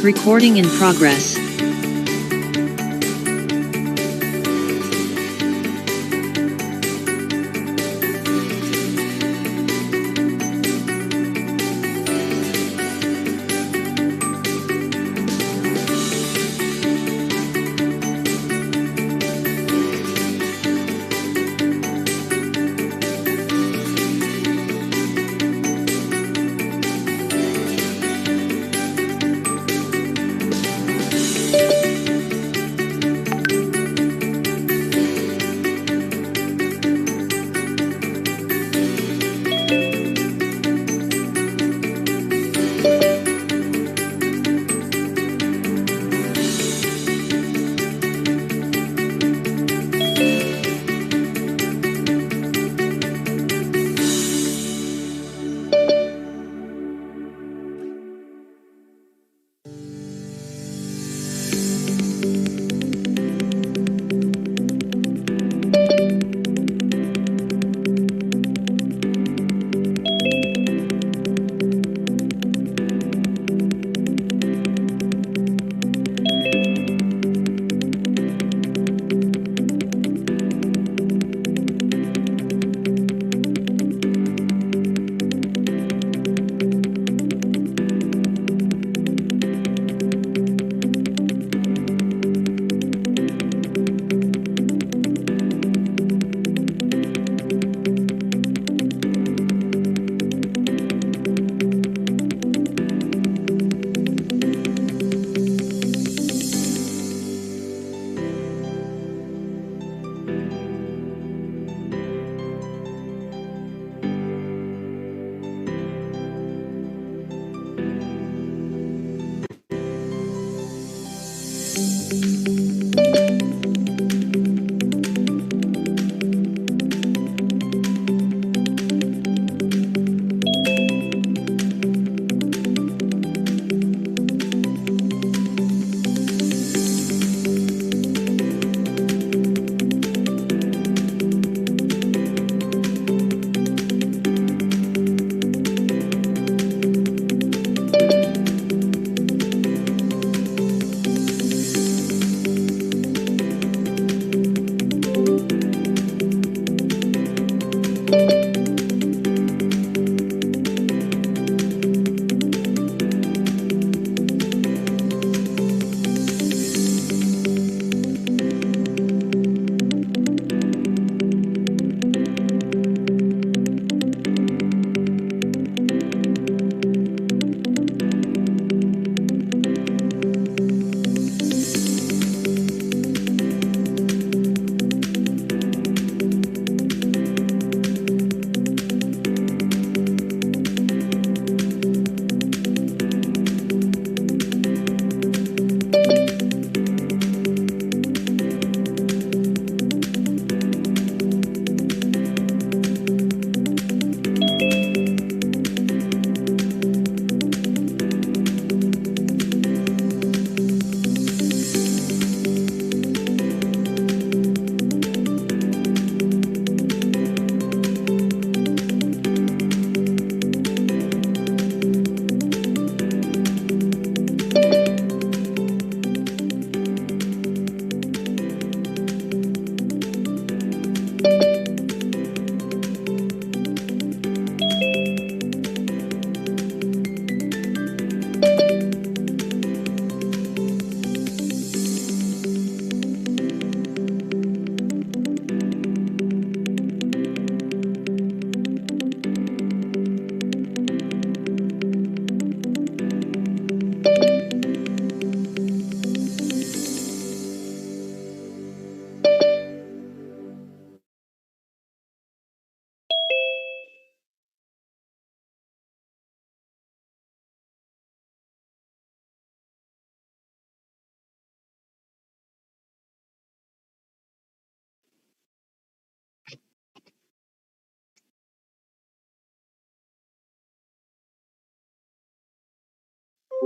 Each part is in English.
Recording in progress.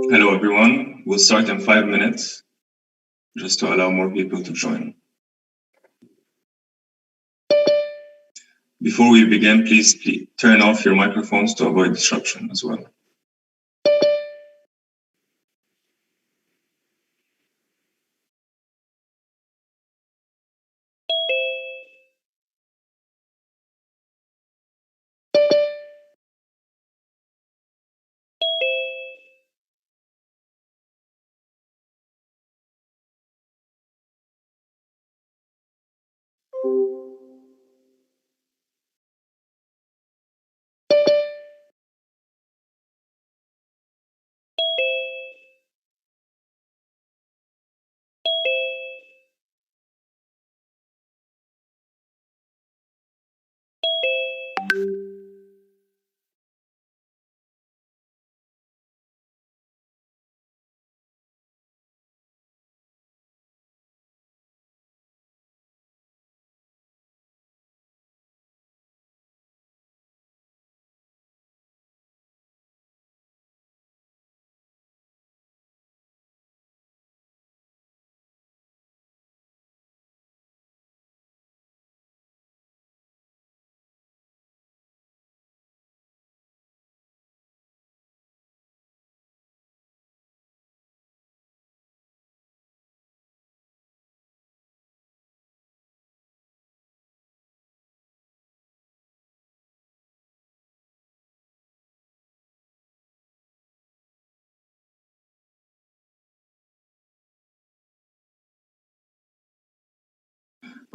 Hello everyone, we'll start in 5 minutes, just to allow more people to join. Before we begin, please turn off your microphones to avoid disruption as well.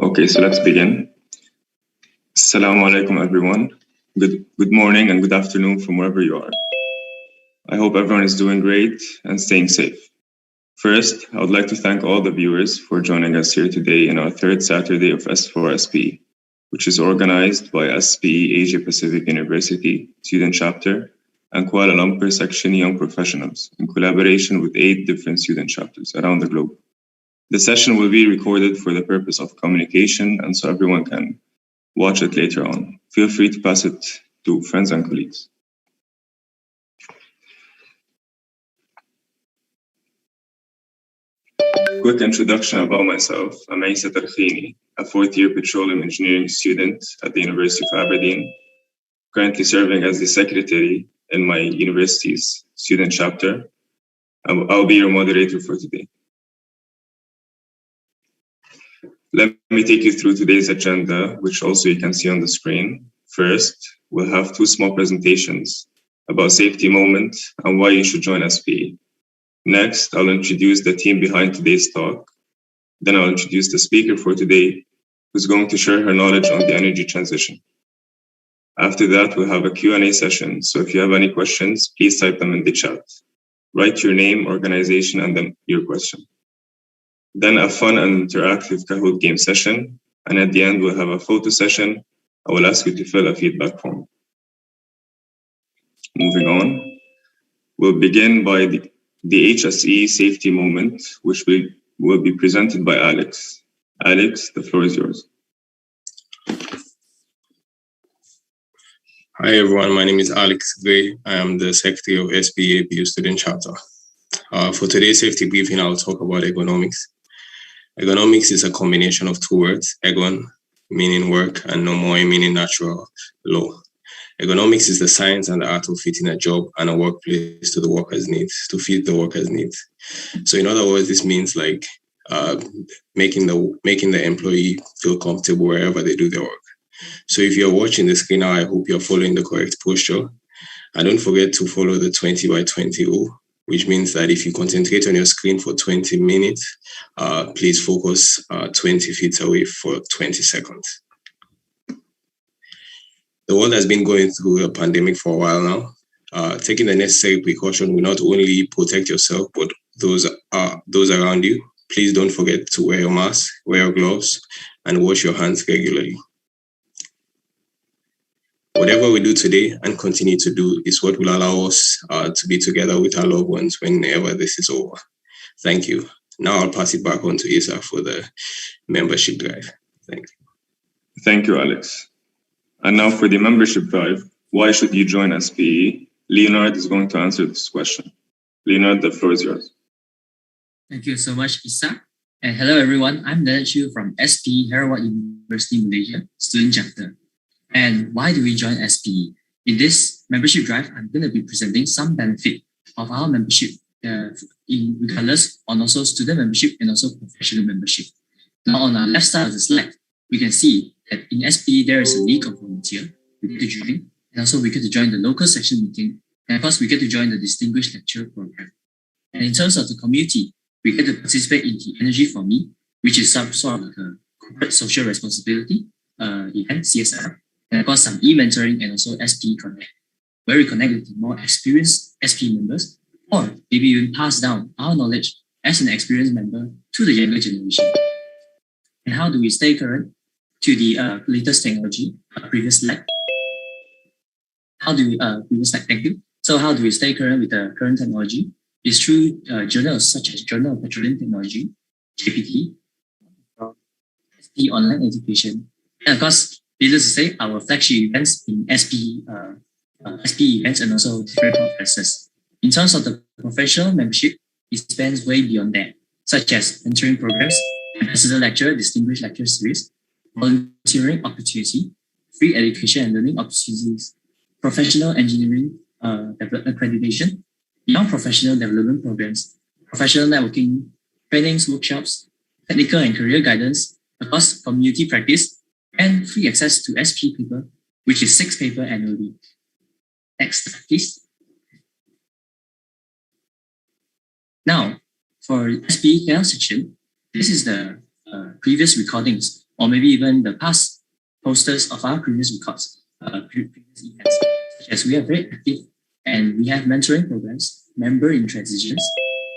Okay, so let's begin. Assalamu alaikum, everyone. Good morning and good afternoon from wherever you are. I hope everyone is doing great and staying safe. First, I would like to thank all the viewers for joining us here today in our third Saturday of S4 SPE, which is organized by SPE Asia Pacific University Student Chapter and Kuala Lumpur Section Young Professionals in collaboration with 8 different student chapters around the globe. The session will be recorded for the purpose of communication and so everyone can watch it later on. Feel free to pass it to friends and colleagues. Quick introduction about myself. I'm Isa Tarkhini, a fourth-year petroleum engineering student at the University of Aberdeen, currently serving as the secretary in my university's student chapter. I'll be your moderator for today. Let me take you through today's agenda, which also you can see on the screen. First, we'll have 2 small presentations about safety moment and why you should join SPE. Next, I'll introduce the team behind today's talk. Then I'll introduce the speaker for today, who's going to share her knowledge on the energy transition. After that, we'll have a Q&A session. So if you have any questions, please type them in the chat. Write your name, organization, and then your question. Then a fun and interactive Kahoot game session. And at the end, we'll have a photo session. I will ask you to fill a feedback form. Moving on, we'll begin by the HSE safety moment, which will be presented by Alex. Alex, the floor is yours. Hi everyone, my name is Alex Gray. I am the Secretary of SPE Student Chapter. For today's safety briefing, I'll talk about ergonomics. Ergonomics is a combination of 2 words, ergon, meaning work, and nomoi, meaning natural law. Ergonomics is the science and the art of fitting a job and a workplace to the worker's needs, to fit the worker's needs. So in other words, this means like making the employee feel comfortable wherever they do their work. So if you're watching the screen now, I hope you're following the correct posture. And don't forget to follow the 20 by 20 rule, which means that if you concentrate on your screen for 20 minutes, please focus 20 feet away for 20 seconds. The world has been going through a pandemic for a while now. Taking the necessary precaution will not only protect yourself, but those around you. Please don't forget to wear your mask, wear your gloves, and wash your hands regularly. Whatever we do today and continue to do is what will allow us to be together with our loved ones whenever this is over. Thank you. Now I'll pass it back on to Isa for the membership drive. Thank you. Thank you, Alex. And now for the membership drive, why should you join SPE? Leonard is going to answer this question. Leonard, the floor is yours. Thank you so much, Isa. And hello, everyone. I'm Leonard Chu from SPE Sarawak University, Malaysia, Student Chapter. And why do we join SPE? In this membership drive, I'm going to be presenting some benefit of our membership in regardless on also student membership and also professional membership. Now on the left side of the slide, we can see that in SPE, there is a league of volunteer. We get to join, and also we get to join the local section meeting. And of course, we get to join the distinguished lecture program. And in terms of the community, we get to participate in the Energy for Me, which is some sort of like a corporate social responsibility event, CSR, and of course some e-mentoring and also SPE Connect, where we connect with more experienced SPE members, or maybe even pass down our knowledge as an experienced member to the younger generation. And how do we stay current to the latest technology? Previous slide. Previous slide, thank you. So how do we stay current with the current technology? It's through journals such as Journal of Petroleum Technology, JPT, SPE Online Education, and of course, needless to say, our flagship events in SPE events and also different conferences. In terms of the professional membership, it spans way beyond that, such as mentoring programs, ambassador lecture, distinguished lecture series, volunteering opportunity, free education and learning opportunities, professional engineering accreditation, young professional development programs, professional networking, trainings, workshops, technical and career guidance, of course, community practice, and free access to SPE paper, which is 6 paper annually. Next slide, please. Now, for SPE KL section, this is the previous recordings, or maybe even the past posters of our previous records, previous events, such as we are very active and we have mentoring programs, member in transitions,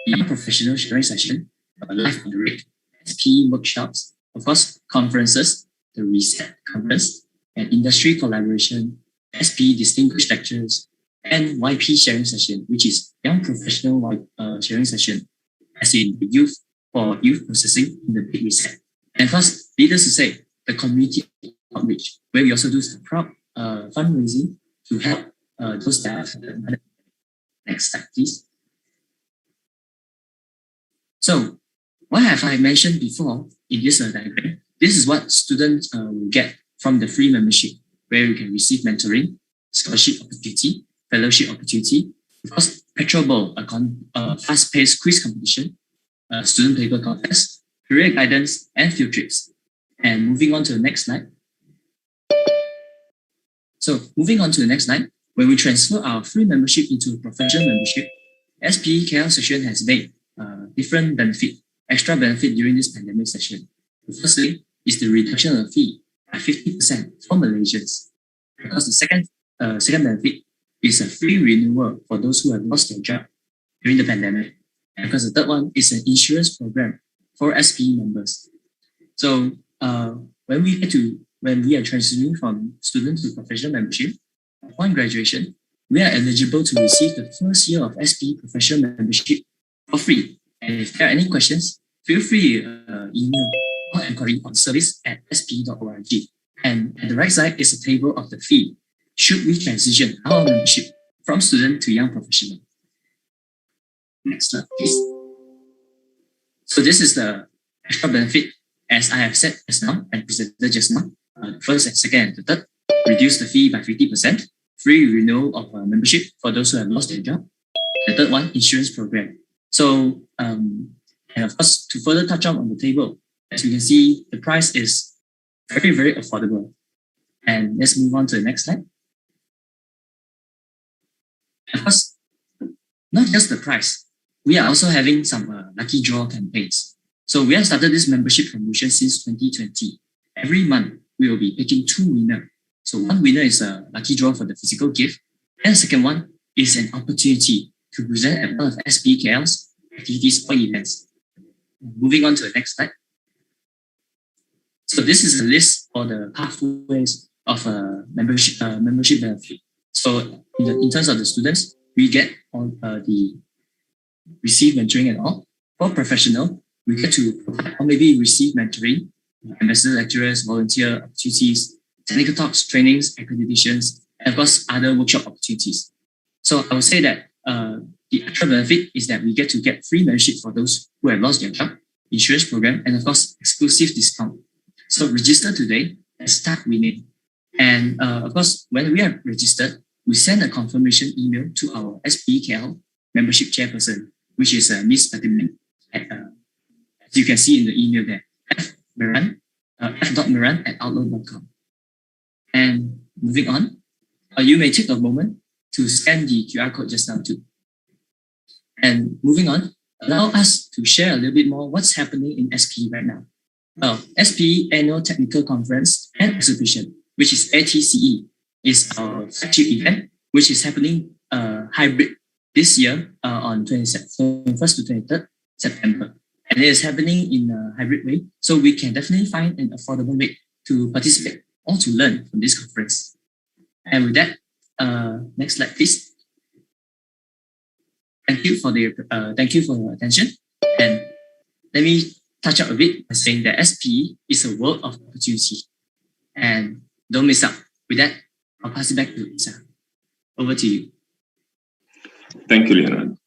young professional sharing session, live on the rig, SPE workshops, of course, conferences, the Reset Conference, and industry collaboration, SPE distinguished lectures, and YP sharing session, which is young professional sharing session, as in the youth for youth processing in the Big Reset. And first, needless to say, the community outreach, where we also do some fundraising to help those that are affected. Next slide, please. So, what have I mentioned before in this diagram? This is what students will get from the free membership, where you can receive mentoring, scholarship opportunity, fellowship opportunity, of course, Petrol Bowl, a fast-paced quiz competition, student paper contest, career guidance, and field trips. And moving on to the next slide. So moving on to the next slide, when we transfer our free membership into a professional membership, SPE KL session has made different extra benefit during this pandemic session. The first thing is the reduction of the fee by 50% for Malaysians. Because the second benefit is a free renewal for those who have lost their job during the pandemic. And because the third one is an insurance program for SPE members. So when we are transitioning from student to professional membership, upon graduation, we are eligible to receive the first year of SPE professional membership for free. And if there are any questions, feel free to email or inquiry on service@spe.org. And at the right side is a table of the fee should we transition our membership from student to young professional. Next slide, please. So this is the extra benefit, as I have said just now and presented just now. The first and second and the third, reduce the fee by 50%, free renewal of membership for those who have lost their job. The third one, insurance program. So, and of course, to further touch on the table, as you can see, the price is very, very affordable. And let's move on to the next slide. Of course, not just the price, we are also having some lucky draw campaigns. So we have started this membership promotion since 2020. Every month, we will be picking 2 winners. So one winner is a lucky draw for the physical gift, and the second one is an opportunity to present at one of SPE KL's activities or events. Moving on to the next slide. So this is a list for the pathways of membership benefit. So in terms of the students, we get all the receive mentoring and all. For professional, we get to or maybe receive mentoring, ambassador lecturers, volunteer opportunities, technical talks, trainings, accreditations, and of course other workshop opportunities. So I would say that the extra benefit is that we get to get free membership for those who have lost their job, insurance program, and of course exclusive discount. So register today and start winning. And of course, when we are registered, we send a confirmation email to our SPE KL membership chairperson, which is Miss Fatima. As you can see in the email there, f.miran@outlook.com. And moving on, you may take a moment to scan the QR code just now too. And moving on, allow us to share a little bit more what's happening in SPE right now. Well, SPE Annual Technical Conference and Exhibition, which is ATCE, is our flagship event, which is happening hybrid this year on 21st to 23rd September. And it is happening in a hybrid way, so we can definitely find an affordable way to participate or to learn from this conference. And with that, next slide, please. Thank you for your attention. And let me touch up a bit by saying that SPE is a world of opportunity, and don't miss out. With that, I'll pass it back to Isa. Over to you. Thank you, Leonard.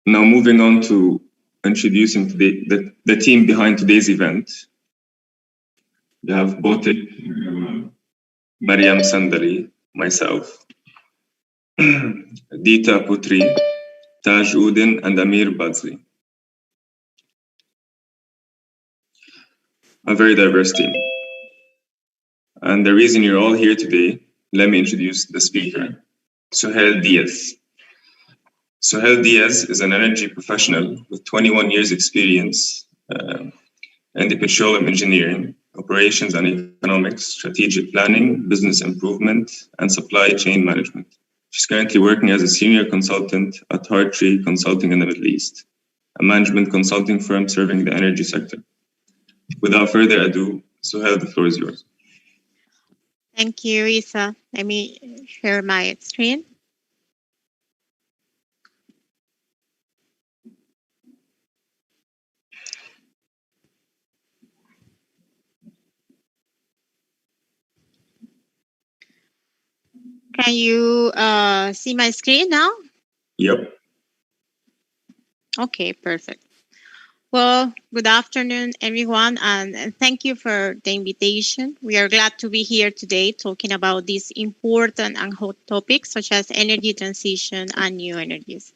Now moving on to introducing the team behind today's event. We have Botik, Mariam Sandali, myself, Dita Putri, Taj Udin, and Amir Bazli. A very diverse team. And the reason you're all here today, let me introduce the speaker, Suhail Diaz. Suhail Diaz is an energy professional with 21 years experience in the petroleum engineering, operations and economics, strategic planning, business improvement, and supply chain management. She's currently working as a senior consultant at Hartree Consulting in the Middle East, a management consulting firm serving the energy sector. Without further ado, Suhail, the floor is yours. Thank you, Isa. Let me share my screen. Can you see my screen now? Yep. Okay, perfect. Well, good afternoon, everyone, and thank you for the invitation. We are glad to be here today talking about these important and hot topics such as energy transition and new energies.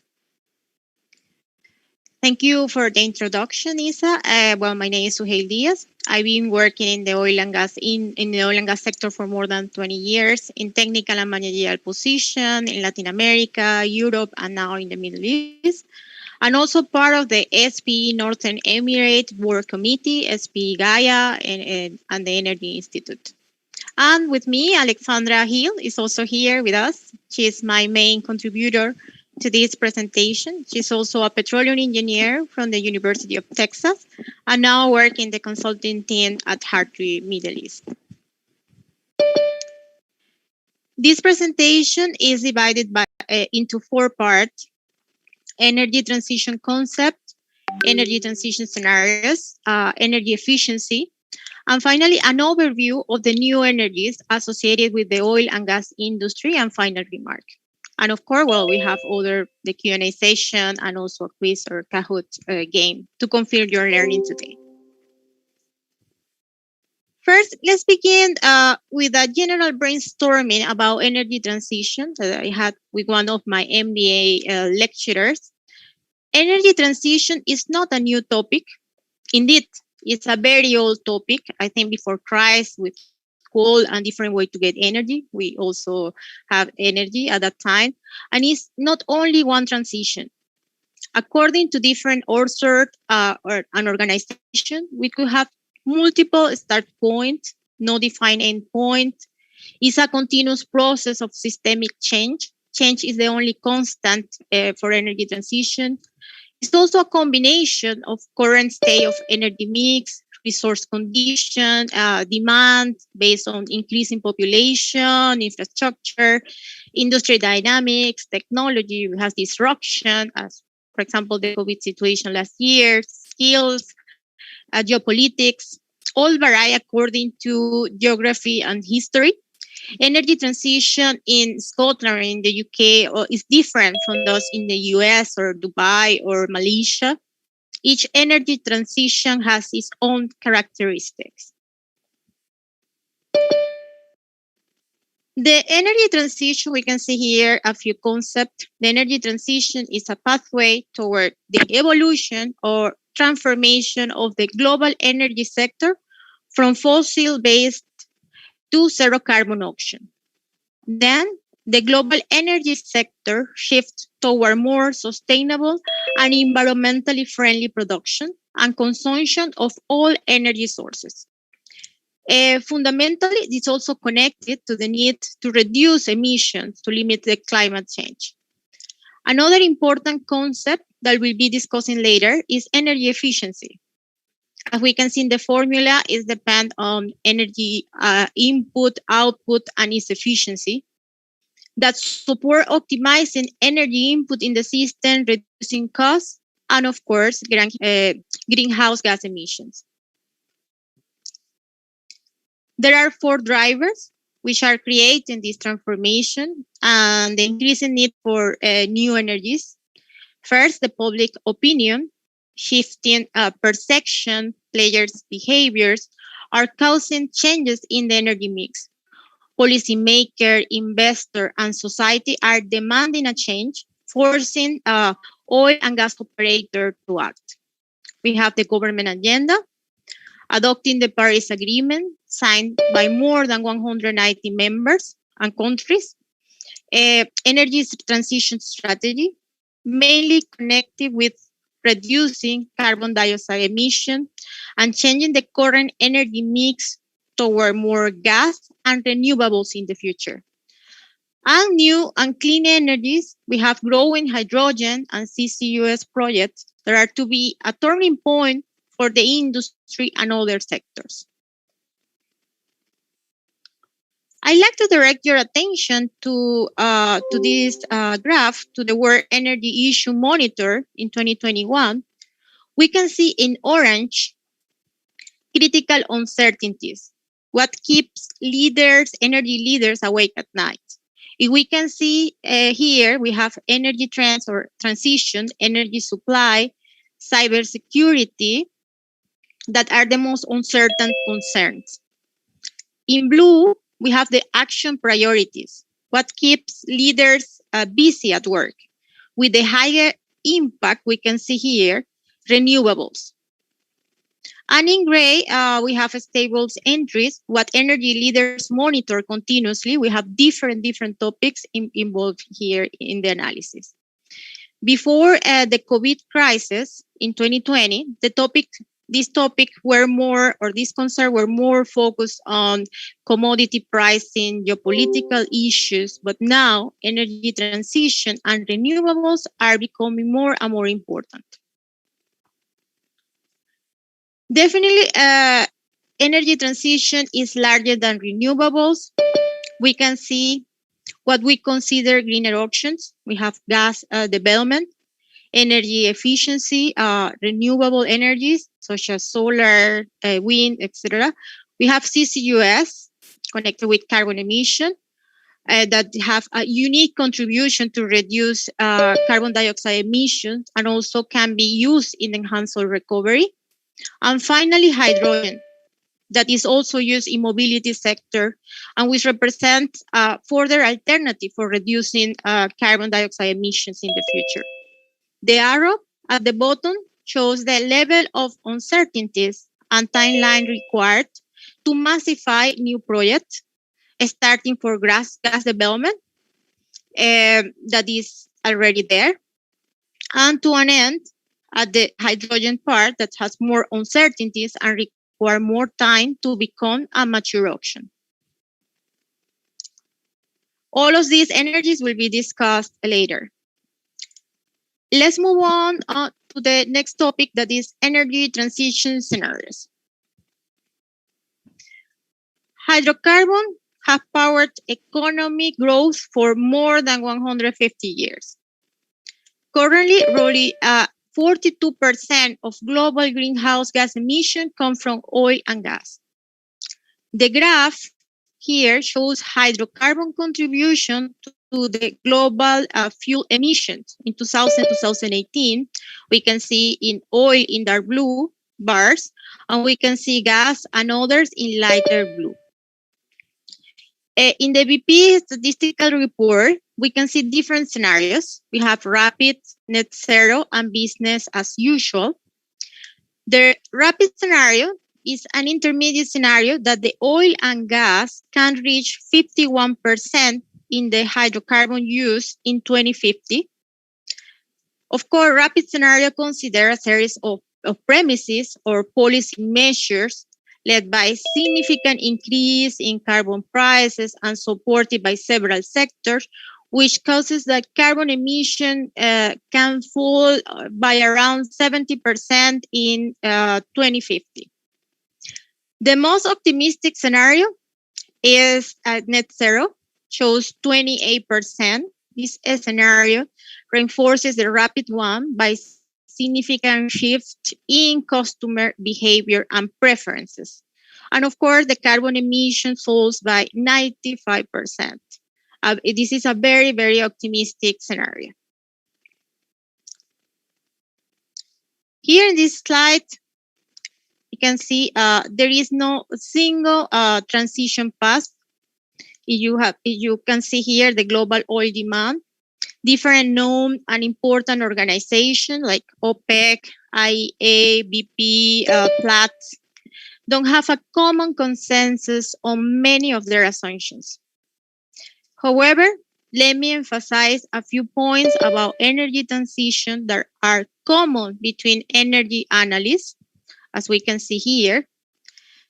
Thank you for the introduction, Isa. Well, my name is Suhail Diaz. I've been working in the oil and gas in the oil and gas sector for more than 20 years in technical and managerial position in Latin America, Europe, and now in the Middle East. And also part of the SPE Northern Emirates Work Committee, SPE Gaia, and the Energy Institute. And with me, Alexandra Hill is also here with us. She is my main contributor to this presentation. She's also a petroleum engineer from the University of Texas and now works in the consulting team at Hartree Middle East. This presentation is divided into 4 parts: energy transition concept, energy transition scenarios, energy efficiency, and finally an overview of the new energies associated with the oil and gas industry, and final remark. And of course, well, we have the Q&A session and also a quiz or Kahoot game to confirm your learning today. First, let's begin with a general brainstorming about energy transition that I had with one of my MBA lecturers. Energy transition is not a new topic. Indeed, it's a very old topic. I think before Christ, with coal and different way to get energy, we also have energy at that time. And it's not only one transition. According to different authors or an organization, we could have multiple start points, no defined end point. It's a continuous process of systemic change. Change is the only constant for energy transition. It's also a combination of current state of energy mix, resource condition, demand based on increasing population, infrastructure, industry dynamics, technology. We have disruption, as for example, the COVID situation last year, skills, geopolitics, all vary according to geography and history. Energy transition in Scotland or in the UK is different from those in the US or Dubai or Malaysia. Each energy transition has its own characteristics. The energy transition, we can see here a few concepts. The energy transition is a pathway toward the evolution or transformation of the global energy sector from fossil-based to zero carbon option. Then the global energy sector shifts toward more sustainable and environmentally friendly production and consumption of all energy sources. Fundamentally, it's also connected to the need to reduce emissions to limit the climate change. Another important concept that we'll be discussing later is energy efficiency. As we can see in the formula, it depends on energy input, output, and its efficiency that support optimizing energy input in the system, reducing costs, and of course, greenhouse gas emissions. There are 4 drivers which are creating this transformation and the increasing need for new energies. First, the public opinion, shifting perception, players' behaviors are causing changes in the energy mix. Policymakers, investors, and society are demanding a change, forcing oil and gas operators to act. We have the government agenda, adopting the Paris Agreement, signed by more than 190 members and countries. Energy transition strategy, mainly connected with reducing carbon dioxide emission and changing the current energy mix toward more gas and renewables in the future. And new and clean energies, we have growing hydrogen and CCUS projects that are to be a turning point for the industry and other sectors. I'd like to direct your attention to this graph, to the World Energy Issue Monitor in 2021. We can see in orange critical uncertainties, what keeps energy leaders awake at night. If we can see here, we have energy trends or transition, energy supply, cybersecurity, that are the most uncertain concerns. In blue, we have the action priorities, what keeps leaders busy at work. With the higher impact, we can see here, renewables. And in gray, we have stables entries, what energy leaders monitor continuously. We have different topics involved here in the analysis. Before the COVID crisis in 2020, these concerns were more focused on commodity pricing, geopolitical issues, but now energy transition and renewables are becoming more and more important. Definitely, energy transition is larger than renewables. We can see what we consider greener options. We have gas development, energy efficiency, renewable energies such as solar, wind, etc. We have CCUS connected with carbon emission that have a unique contribution to reduce carbon dioxide emissions and also can be used in enhanced oil recovery. And finally, hydrogen, that is also used in mobility sector and which represents a further alternative for reducing carbon dioxide emissions in the future. The arrow at the bottom shows the level of uncertainties and timeline required to massify new projects, starting for gas development that is already there, and to an end at the hydrogen part that has more uncertainties and require more time to become a mature option. All of these energies will be discussed later. Let's move on to the next topic, that is energy transition scenarios. Hydrocarbon have powered economic growth for more than 150 years. Currently, roughly 42% of global greenhouse gas emissions come from oil and gas. The graph here shows hydrocarbon contribution to the global fuel emissions in 2018. We can see in oil in dark blue bars, and we can see gas and others in lighter blue. In the BP statistical report, we can see different scenarios. We have rapid, net zero, and business as usual. The rapid scenario is an intermediate scenario that the oil and gas can reach 51% in the hydrocarbon use in 2050. Of course, rapid scenario considers a series of premises or policy measures led by significant increase in carbon prices and supported by several sectors, which causes that carbon emission can fall by around 70% in 2050. The most optimistic scenario is at net zero, shows 28%. This scenario reinforces the rapid one by significant shift in customer behavior and preferences. And of course, the carbon emission falls by 95%. This is a very, very optimistic scenario. Here in this slide, you can see there is no single transition path. You can see here the global oil demand. Different known and important organizations like OPEC, IEA, BP, Platts don't have a common consensus on many of their assumptions. However, let me emphasize a few points about energy transition that are common between energy analysts, as we can see here.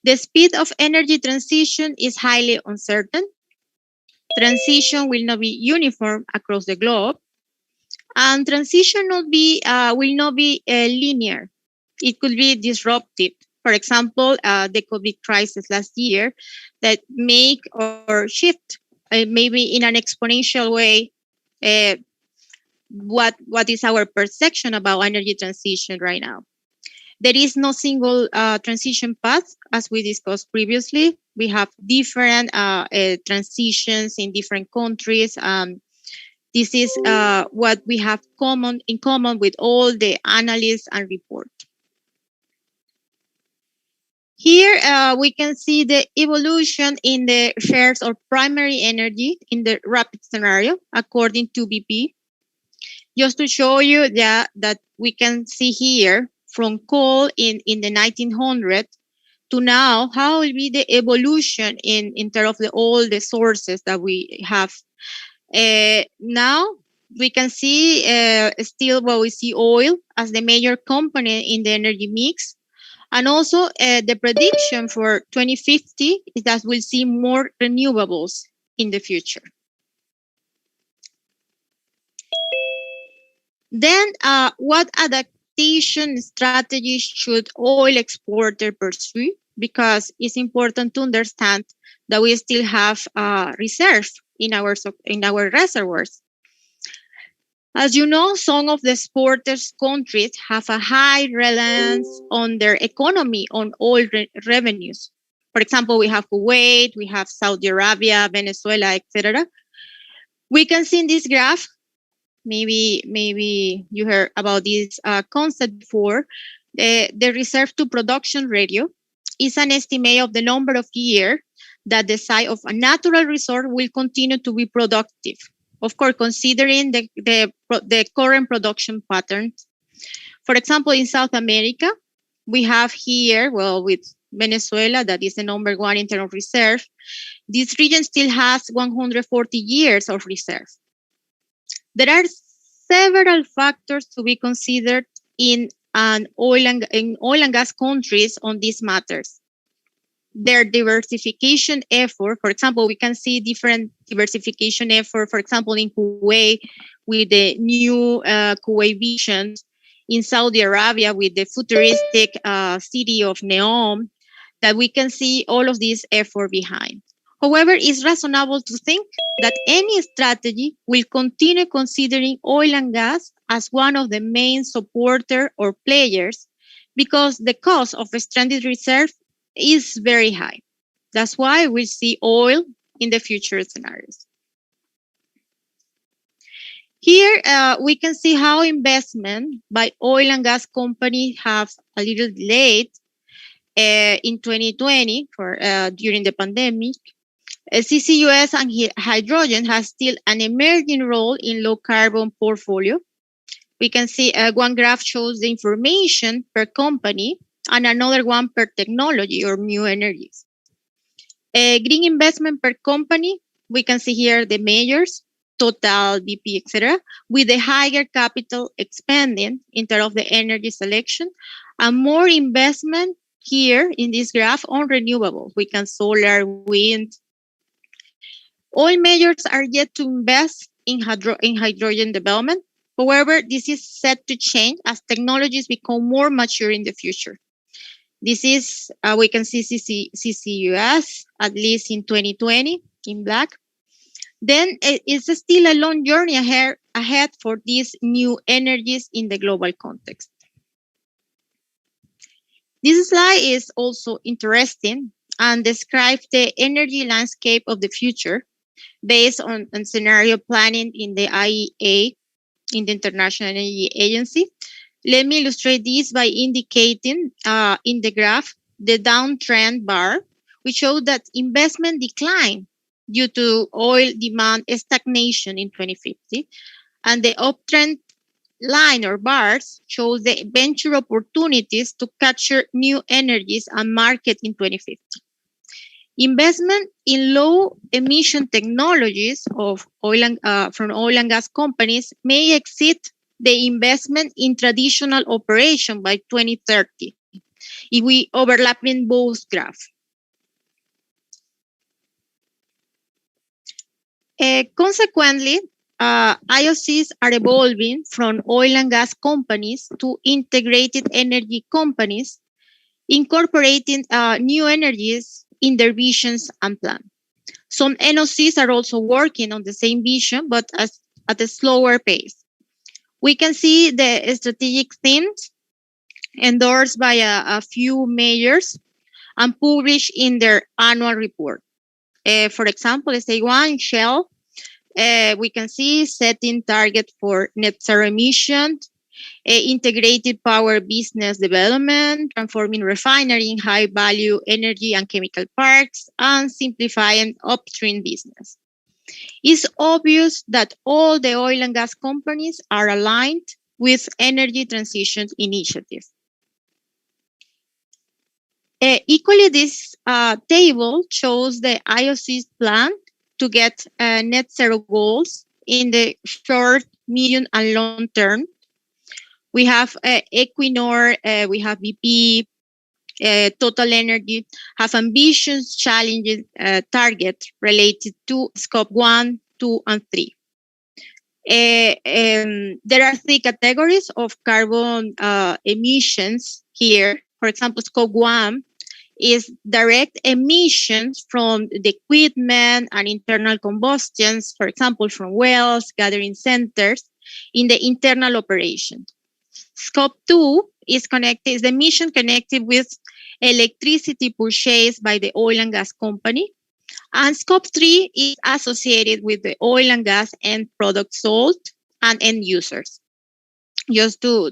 The speed of energy transition is highly uncertain. Transition will not be uniform across the globe, and transition will not be linear. It could be disruptive. For example, the COVID crisis last year that make or shift maybe in an exponential way what is our perception about energy transition right now. There is no single transition path, as we discussed previously. We have different transitions in different countries. This is what we have in common with all the analysts and reports. Here we can see the evolution in the shares of primary energy in the rapid scenario, according to BP. Just to show you that we can see here from coal in the 1900s to now, how will be the evolution in terms of all the sources that we have. Now we can see still we see oil as the major component in the energy mix. And also the prediction for 2050 is that we'll see more renewables in the future. Then what adaptation strategies should oil exporters pursue? Because it's important to understand that we still have reserve in our reservoirs. As you know, some of the exporters countries have a high reliance on their economy on oil revenues. For example, we have Kuwait, we have Saudi Arabia, Venezuela, etc. We can see in this graph, maybe you heard about this concept before, the reserve to production ratio is an estimate of the number of years that the site of a natural resource will continue to be productive. Of course, considering the current production patterns. For example, in South America, we have here, with Venezuela, that is the number one in terms of reserve. This region still has 140 years of reserve. There are several factors to be considered in oil and gas countries on these matters. Their diversification effort, for example, we can see different diversification effort, for example, in Kuwait with the new Kuwait vision, in Saudi Arabia with the futuristic city of Neom, that we can see all of this effort behind. However, it's reasonable to think that any strategy will continue considering oil and gas as one of the main supporter or players because the cost of a stranded reserve is very high. That's why we see oil in the future scenarios. Here we can see how investment by oil and gas companies have a little delayed in 2020 during the pandemic. CCUS and hydrogen has still an emerging role in low carbon portfolio. We can see one graph shows the information per company and another one per technology or new energies. Green investment per company, we can see here the majors. Total, BP, etc., with a higher capital expending in terms of the energy selection and more investment here in this graph on renewables. We can solar, wind. All majors are yet to invest in hydrogen development. However, this is set to change as technologies become more mature in the future. This is, we can see CCUS, at least in 2020, in black. Then it's still a long journey ahead for these new energies in the global context. This slide is also interesting and describes the energy landscape of the future based on scenario planning in the IEA, in the International Energy Agency. Let me illustrate this by indicating in the graph the downtrend bar, which shows that investment decline due to oil demand stagnation in 2050, and the uptrend line or bars shows the venture opportunities to capture new energies and market in 2050. Investment in low emission technologies of from oil and gas companies may exceed the investment in traditional operation by 2030 if we overlap in both graphs. Consequently, IOCs are evolving from oil and gas companies to integrated energy companies, incorporating new energies in their visions and plans. Some NOCs are also working on the same vision, but at a slower pace. We can see the strategic themes endorsed by a few majors and published in their annual report. For example, SA1, Shell, we can see setting target for net zero emissions, integrated power business development, transforming refinery in high value energy and chemical parks, and simplifying upstream business. It's obvious that all the oil and gas companies are aligned with energy transition initiatives. Equally, this table shows the IOC's plan to get net zero goals in the short, medium, and long term. We have Equinor, we have BP, Total Energy have ambitious, challenging targets related to scope 1, 2, and 3. There are 3 categories of carbon emissions here. For example, scope 1 is direct emissions from the equipment and internal combustions, for example, from wells, gathering centers, in the internal operation. Scope 2 is the emission connected with electricity purchased by the oil and gas company. And scope 3 is associated with the oil and gas end products sold and end users. Just to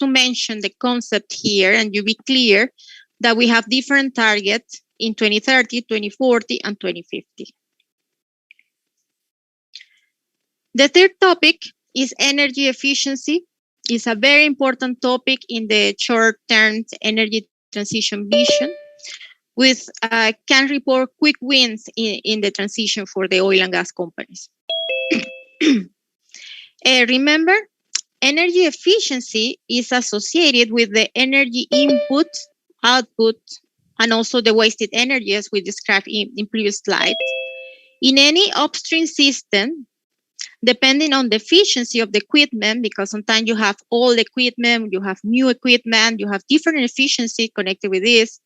mention the concept here, and you be clear that we have different targets in 2030, 2040, and 2050. The third topic is energy efficiency. It's a very important topic in the short-term energy transition vision, with can report quick wins in the transition for the oil and gas companies. Remember, energy efficiency is associated with the energy input, output, and also the wasted energy, as we described in previous slides. In any upstream system, depending on the efficiency of the equipment, because sometimes you have old equipment, you have new equipment, you have different efficiency connected with this,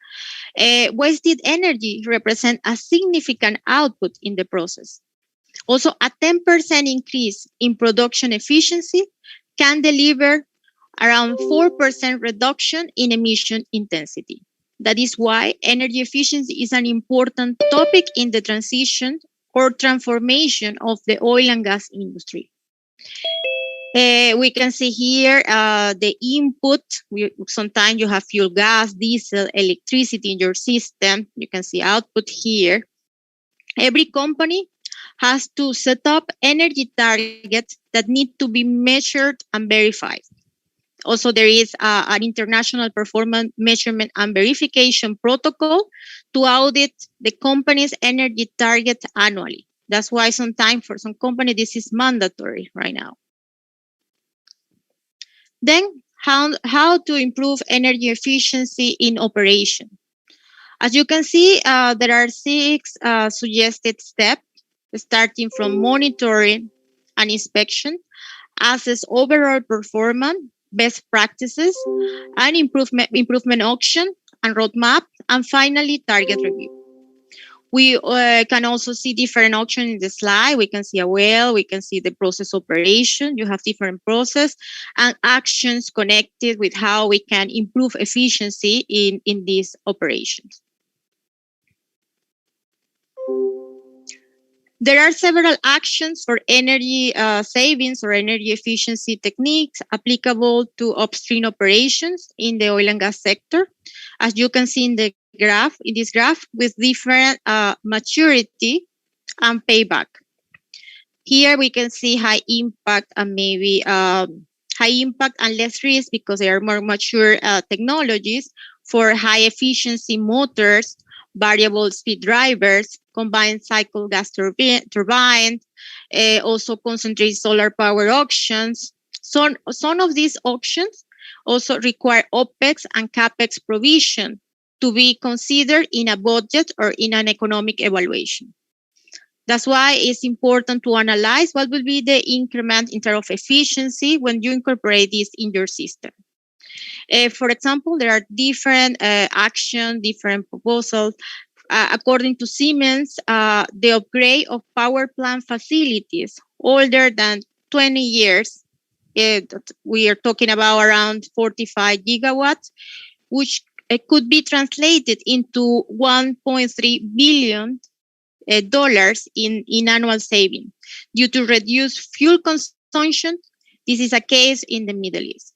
wasted energy represents a significant output in the process. Also, a 10% increase in production efficiency can deliver around 4% reduction in emission intensity. That is why energy efficiency is an important topic in the transition or transformation of the oil and gas industry. We can see here the input. Sometimes you have fuel, gas, diesel, electricity in your system. You can see output here. Every company has to set up energy targets that need to be measured and verified. Also, there is an international performance measurement and verification protocol to audit the company's energy targets annually. That's why sometimes for some company, this is mandatory right now. Then how to improve energy efficiency in operation. As you can see, there are 6 suggested steps, starting from monitoring and inspection, assess overall performance, best practices, and improvement auction and roadmap, and finally, target review. We can also see different options in the slide. We can see a well, we can see the process operation. You have different process and actions connected with how we can improve efficiency in these operations. There are several actions for energy savings or energy efficiency techniques applicable to upstream operations in the oil and gas sector. As you can see in this graph, with different maturity and payback. Here we can see high impact and maybe high impact and less risk because they are more mature technologies for high efficiency motors, variable speed drivers, combined cycle gas turbine, also concentrated solar power auctions. Some of these auctions also require OPEX and CAPEX provision to be considered in a budget or in an economic evaluation. That's why it's important to analyze what will be the increment in terms of efficiency when you incorporate this in your system. For example, there are different actions, different proposals. According to Siemens, the upgrade of power plant facilities older than 20 years, we are talking about around 45 gigawatts, which could be translated into $1.3 billion in annual saving due to reduced fuel consumption. This is a case in the Middle East.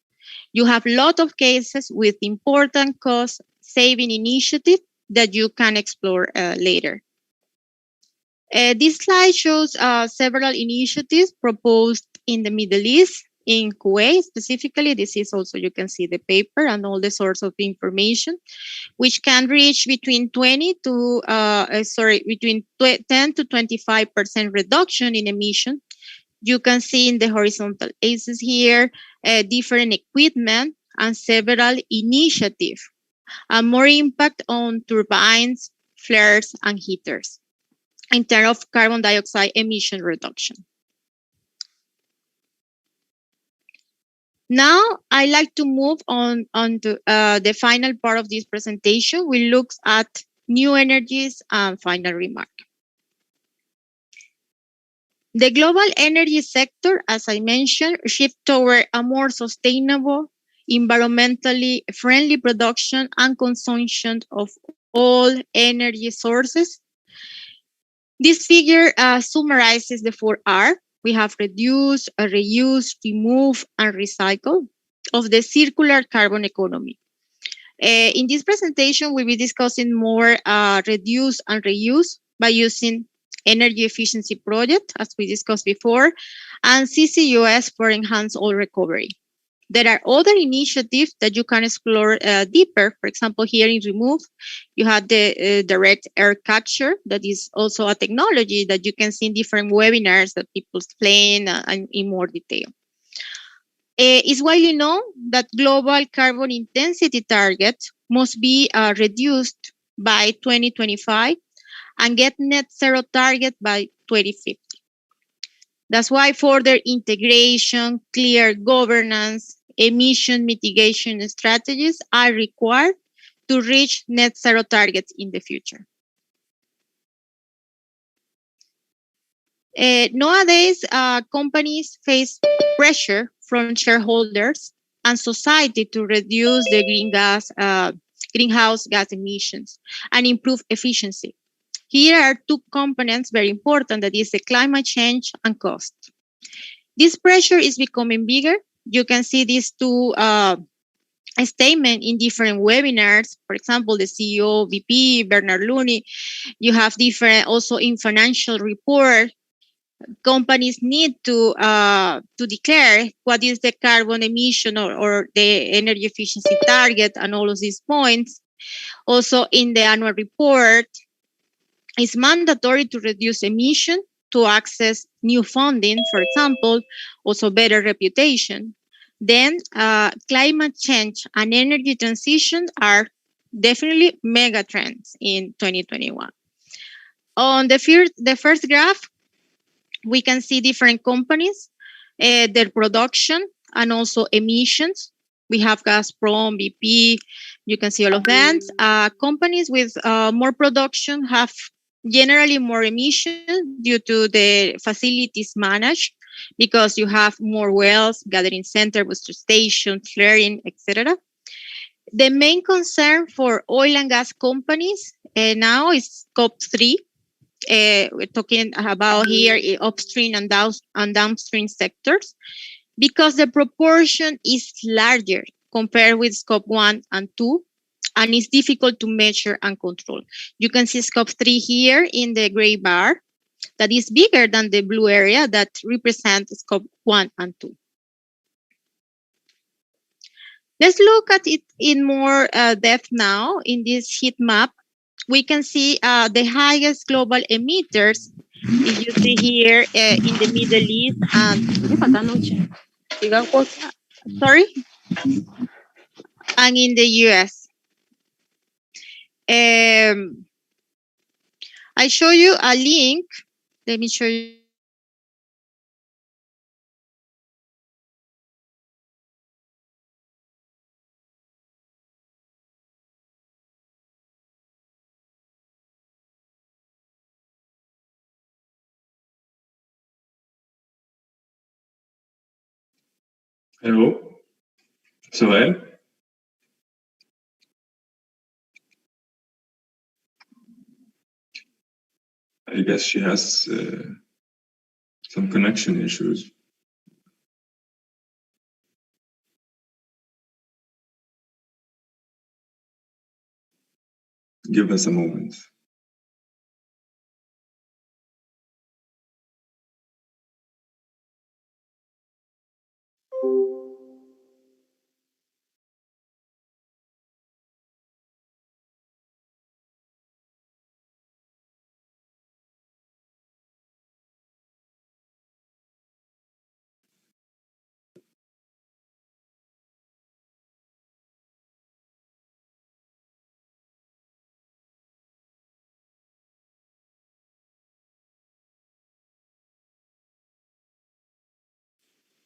You have a lot of cases with important cost saving initiatives that you can explore later. This slide shows several initiatives proposed in the Middle East, in Kuwait specifically. This is also, you can see the paper and all the source of information, which can reach between 10 to 25% reduction in emission. You can see in the horizontal axis here, different equipment and several initiatives, and more impact on turbines, flares, and heaters in terms of carbon dioxide emission reduction. Now, I'd like to move on to the final part of this presentation. We look at new energies and final remark. The global energy sector, as I mentioned, shifts toward a more sustainable, environmentally friendly production and consumption of all energy sources. This figure summarizes the 4 R. We have reduce, reuse, remove, and recycle of the circular carbon economy. In this presentation, we'll be discussing more reduce and reuse by using energy efficiency project, as we discussed before, and CCUS for enhanced oil recovery. There are other initiatives that you can explore deeper. For example, here in Remove, you have the direct air capture. That is also a technology that you can see in different webinars that people explain in more detail. It's widely known that global carbon intensity targets must be reduced by 2025 and get net zero target by 2050. That's why further integration, clear governance, emission mitigation strategies are required to reach net zero targets in the future. Nowadays, companies face pressure from shareholders and society to reduce the greenhouse gas emissions and improve efficiency. Here are 2 components very important, that is the climate change and cost. This pressure is becoming bigger. You can see these 2 statements in different webinars. For example, the CEO, VP, Bernard Looney. You have different also in financial report. companies need to declare what is the carbon emission or the energy efficiency target and all of these points. Also, in the annual report, it's mandatory to reduce emission, to access new funding, for example, also better reputation. Then climate change and energy transition are definitely mega trends in 2021. On the first graph, we can see different companies, their production and also emissions. We have Gazprom, BP, you can see all of them. Companies with more production have generally more emissions due to the facilities managed because you have more wells, gathering center, booster stations, flaring, etc. The main concern for oil and gas companies now is Scope 3. We're talking about here upstream and downstream sectors because the proportion is larger compared with Scope 1 and 2, and it's difficult to measure and control. You can see Scope 3 here in the gray bar that is bigger than the blue area that represents Scope 1 and 2. Let's look at it in more depth now in this heat map. We can see the highest global emitters, if you see here in the Middle East and in the US. I show you a link. Let me show you. Hello, Suhail? I guess she has some connection issues. Give us a moment.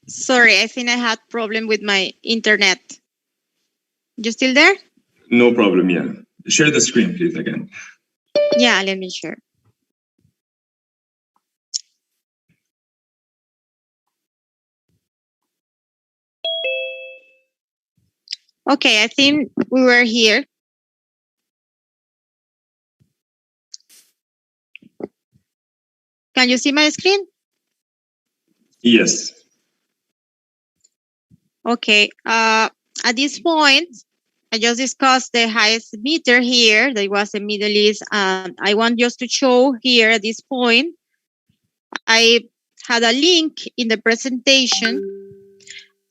Sorry, I think I had problem with my internet. You still there? No problem, yeah. Share the screen, please, again. Yeah, let me share. Okay, I think we were here. Can you see my screen? Yes. Okay, at this point, I just discussed the highest emitter here. That was the Middle East. I want just to show here at this point, I had a link in the presentation.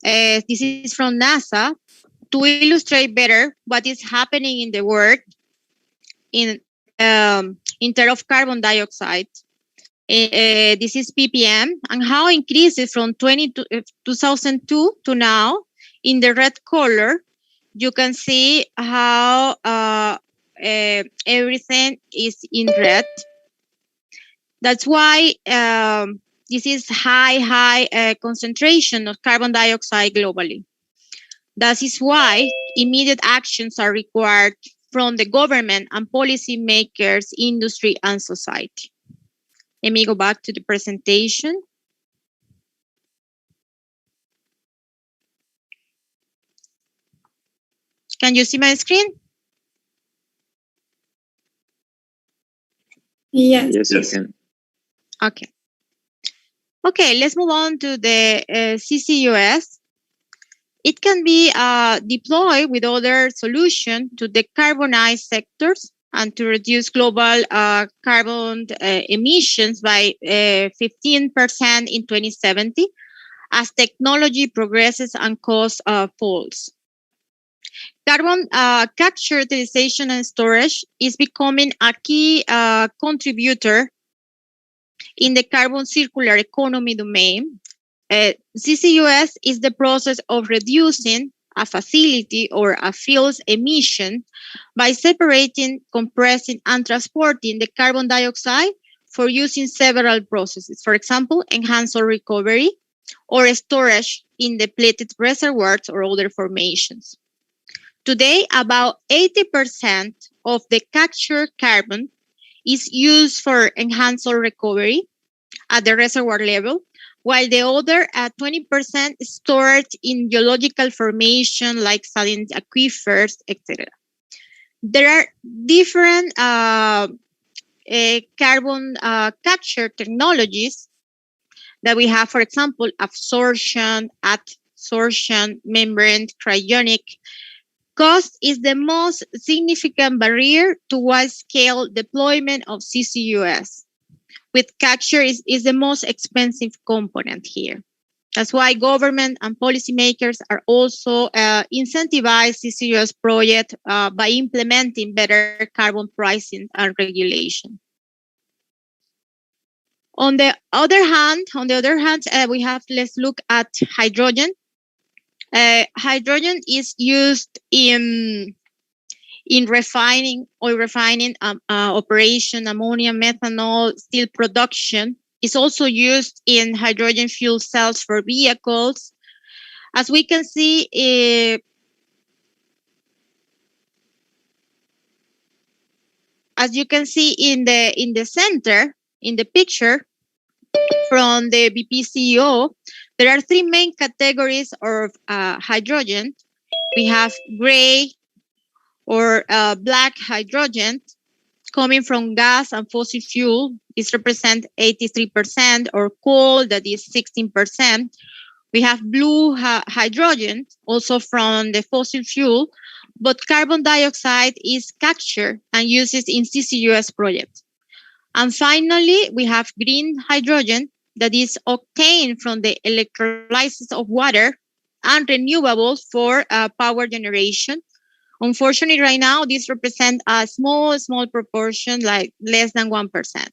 This is from NASA to illustrate better what is happening in the world in terms of carbon dioxide. This is ppm and how it increases from 2002 to now. In the red color, you can see how everything is in red. That's why this is high concentration of carbon dioxide globally. That is why immediate actions are required from the government and policymakers, industry, and society. Let me go back to the presentation. Can you see my screen? Yes. Yes, you can. Okay. Okay, let's move on to the CCUS. It can be deployed with other solutions to decarbonize sectors and to reduce global carbon emissions by 15% in 2070 as technology progresses and cost falls. Carbon capture, utilization, and storage is becoming a key contributor in the carbon circular economy domain. CCUS is the process of reducing a facility or a field's emission by separating, compressing, and transporting the carbon dioxide for use in several processes. For example, enhanced oil recovery or storage in depleted reservoirs or other formations. Today, about 80% of the captured carbon is used for enhanced oil recovery at the reservoir level, while the other 20% is stored in geological formation like saline aquifers, etc. There are different carbon capture technologies that we have, for example, absorption, adsorption, membrane, cryogenic. Cost is the most significant barrier to wide-scale deployment of CCUS. With capture is the most expensive component here. That's why government and policymakers are also incentivize CCUS projects by implementing better carbon pricing and regulation. On the other hand, let's look at hydrogen. Hydrogen is used in refining, oil refining, operation, ammonia, methanol, steel production. It's also used in hydrogen fuel cells for vehicles. As we can see, as you can see in the center, in the picture from the BP CEO, there are three main categories of hydrogen. We have gray or black hydrogen coming from gas and fossil fuel. This represents 83%, or coal, that is 16%. We have blue hydrogen, also from the fossil fuel, but carbon dioxide is captured and used in CCUS projects. And finally, we have green hydrogen that is obtained from the electrolysis of water and renewables for power generation. Unfortunately, right now, this represents a small proportion, like less than 1%.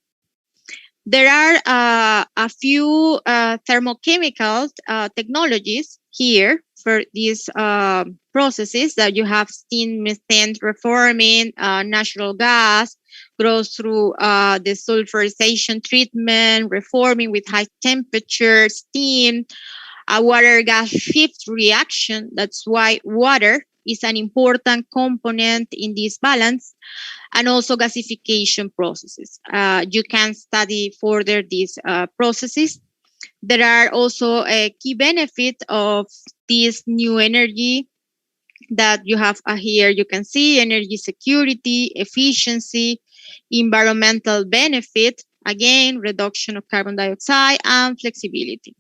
There are a few thermochemical technologies here for these processes that you have steam, methane reforming, natural gas, goes through the sulfurization treatment, reforming with high temperature, steam, a water gas shift reaction. That's why water is an important component in this balance, and also gasification processes. You can study further these processes. There are also a key benefit of this new energy that you have here. You can see energy security, efficiency, environmental benefit, again, reduction of carbon dioxide, and flexibility.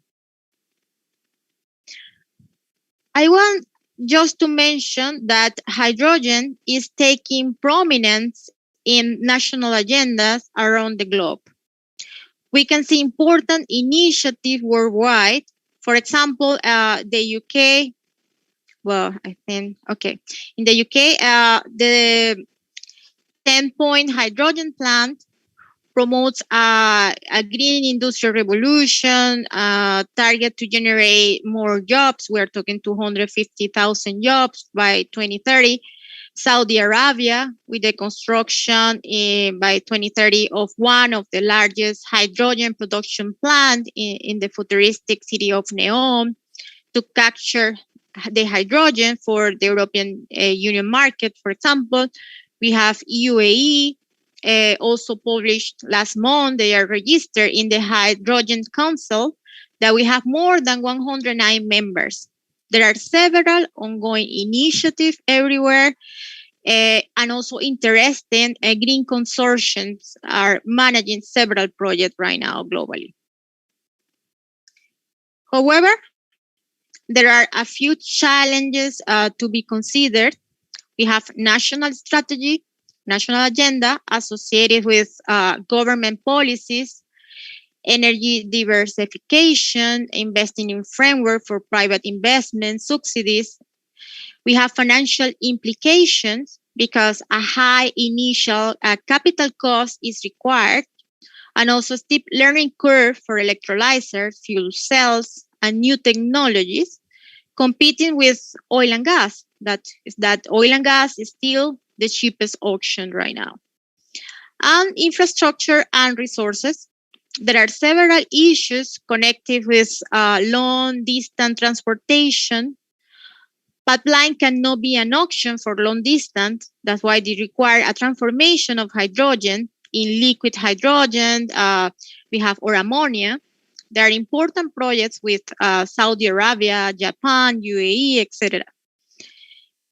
I want just to mention that hydrogen is taking prominence in national agendas around the globe. We can see important initiatives worldwide. For example, the UK, in the UK, the 10-point hydrogen plant promotes a green industrial revolution, target to generate more jobs. We're talking 250,000 jobs by 2030. Saudi Arabia, with the construction by 2030 of one of the largest hydrogen production plants in the futuristic city of Neom to capture the hydrogen for the European Union market, for example. We have UAE, also published last month. They are registered in the Hydrogen Council, that we have more than 109 members. There are several ongoing initiatives everywhere, and also interesting green consortiums are managing several projects right now globally. However, there are a few challenges to be considered. We have national strategy, national agenda associated with government policies, energy diversification, investing in framework for private investment, subsidies. We have financial implications because a high initial capital cost is required, and also steep learning curve for electrolyzers, fuel cells, and new technologies, competing with oil and gas. That oil and gas is still the cheapest option right now. And infrastructure and resources. There are several issues connected with long-distance transportation. Pipeline cannot be an option for long distance. That's why they require a transformation of hydrogen in liquid hydrogen. We have or ammonia. There are important projects with Saudi Arabia, Japan, UAE, etc.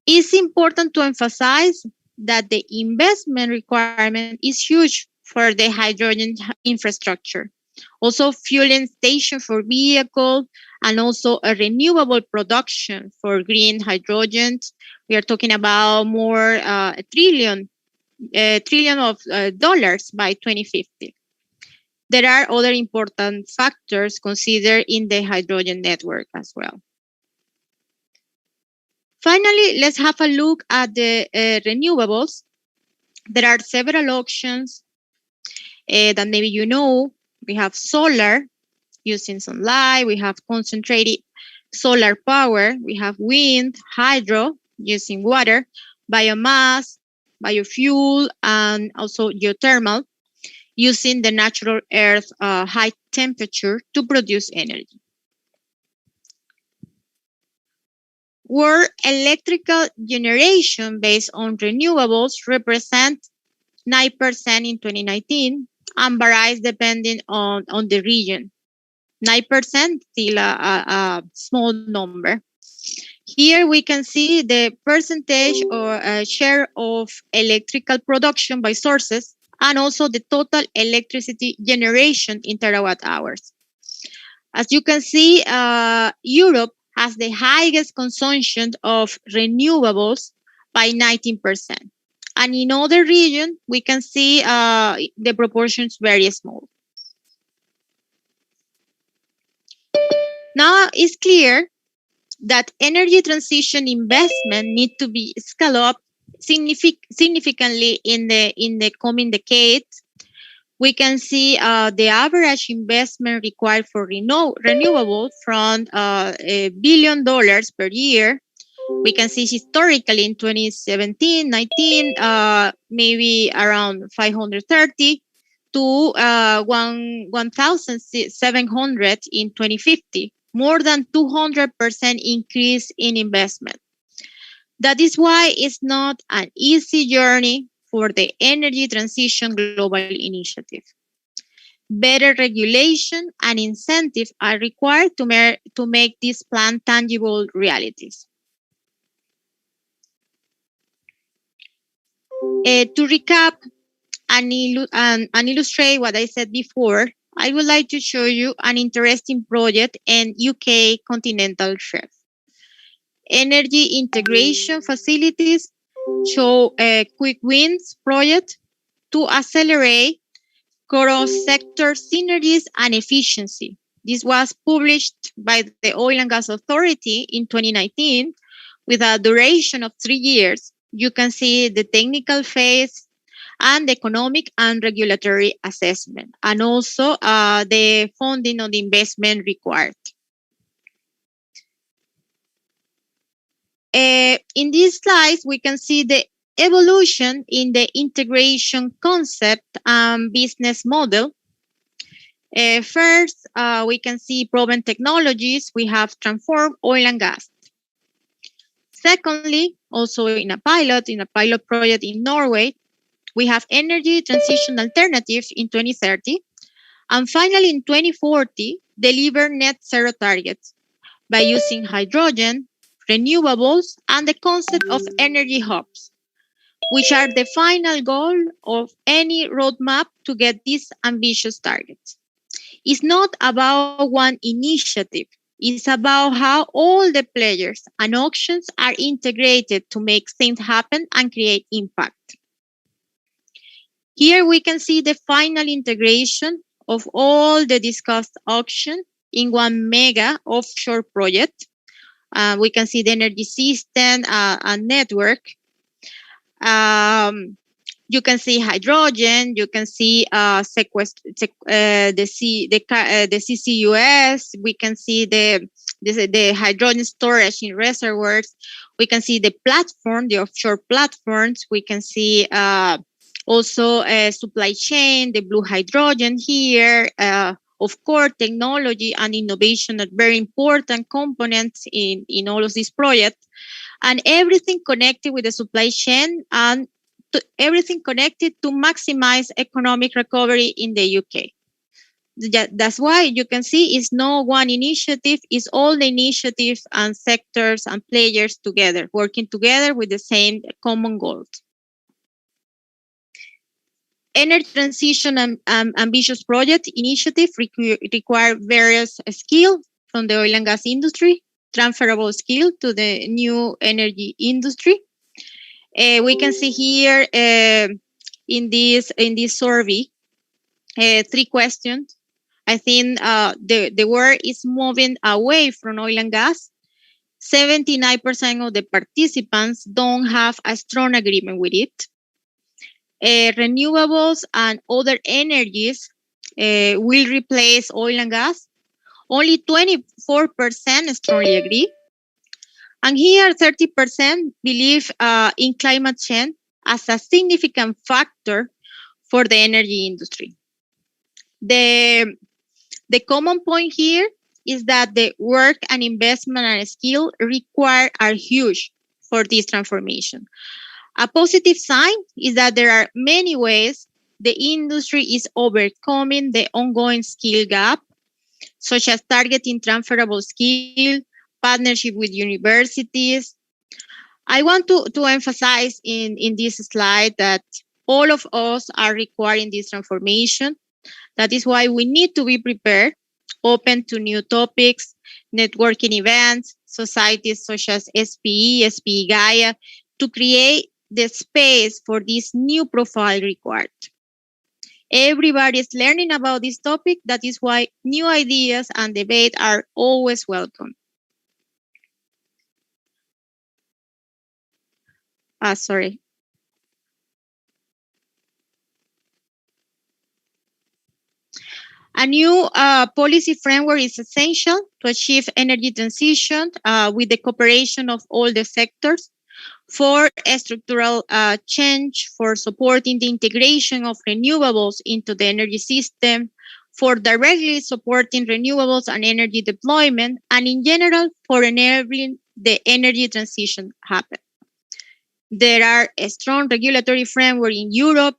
It's important to emphasize that the investment requirement is huge for the hydrogen infrastructure. Also, fueling station for vehicles, and also a renewable production for green hydrogen. We are talking about more a trillion of dollars by 2050. There are other important factors considered in the hydrogen network as well. Finally, let's have a look at the renewables. There are several options that maybe you know. We have solar using sunlight. We have concentrated solar power. We have wind, hydro using water, biomass, biofuel, and also geothermal using the natural earth high temperature to produce energy. World electrical generation based on renewables represent 9% in 2019 and varies depending on the region. 9% still a small number. Here we can see the percentage or share of electrical production by sources and also the total electricity generation in terawatt hours. As you can see, Europe has the highest consumption of renewables by 19%. And in other regions, we can see the proportions very small. Now it's clear that energy transition investment need to be scaled up significantly in the coming decades. We can see the average investment required for renewables from $1 billion per year. We can see historically in 2017, 19, maybe around 530 to 1,700 in 2050, more than 200% increase in investment. That is why it's not an easy journey for the Energy Transition Global Initiative. Better regulation and incentives are required to make this plan tangible realities. To recap and illustrate what I said before, I would like to show you an interesting project in UK continental shelf. Energy integration facilities show a quick wins project to accelerate cross-sector synergies and efficiency. This was published by the Oil and Gas Authority in 2019 with a duration of 3 years. You can see the technical phase and the economic and regulatory assessment, and also the funding of the investment required. In these slides, we can see the evolution in the integration concept and business model. First, we can see proven technologies. We have transformed oil and gas. Secondly, also in a pilot project in Norway, we have energy transition alternatives in 2030. And finally, in 2040, deliver net zero targets by using hydrogen, renewables, and the concept of energy hubs, which are the final goal of any roadmap to get these ambitious targets. It's not about one initiative. It's about how all the players and options are integrated to make things happen and create impact. Here we can see the final integration of all the discussed auction in one mega offshore project. We can see the energy system and network. You can see hydrogen. You can see the CCUS. We can see the hydrogen storage in reservoirs. We can see the platform, the offshore platforms. We can see also supply chain, the blue hydrogen here. Of course, technology and innovation are very important components in all of these projects, and everything connected with the supply chain and everything connected to maximize economic recovery in the UK. That's why you can see it's no one initiative, it's all the initiatives and sectors and players together, working together with the same common goals. Energy transition and ambitious project initiative require various skills from the oil and gas industry, transferable skill to the new energy industry. We can see here in this survey 3 questions. I think the world is moving away from oil and gas. 79% of the participants don't have a strong agreement with it. Renewables and other energies will replace oil and gas. Only 24% strongly agree. And here, 30% believe in climate change as a significant factor for the energy industry. The common point here is that the work and investment and skill required are huge for this transformation. A positive sign is that there are many ways the industry is overcoming the ongoing skill gap, such as targeting transferable skill, partnership with universities. I want to emphasize in this slide that all of us are requiring this transformation. That is why we need to be prepared, open to new topics, networking events, societies such as SPE, SPE Gaia, to create the space for this new profile required. Everybody is learning about this topic. That is why new ideas and debate are always welcome. Sorry. A new policy framework is essential to achieve energy transition with the cooperation of all the sectors for a structural change, for supporting the integration of renewables into the energy system, for directly supporting renewables and energy deployment, and in general, for enabling the energy transition happen. There are a strong regulatory framework in Europe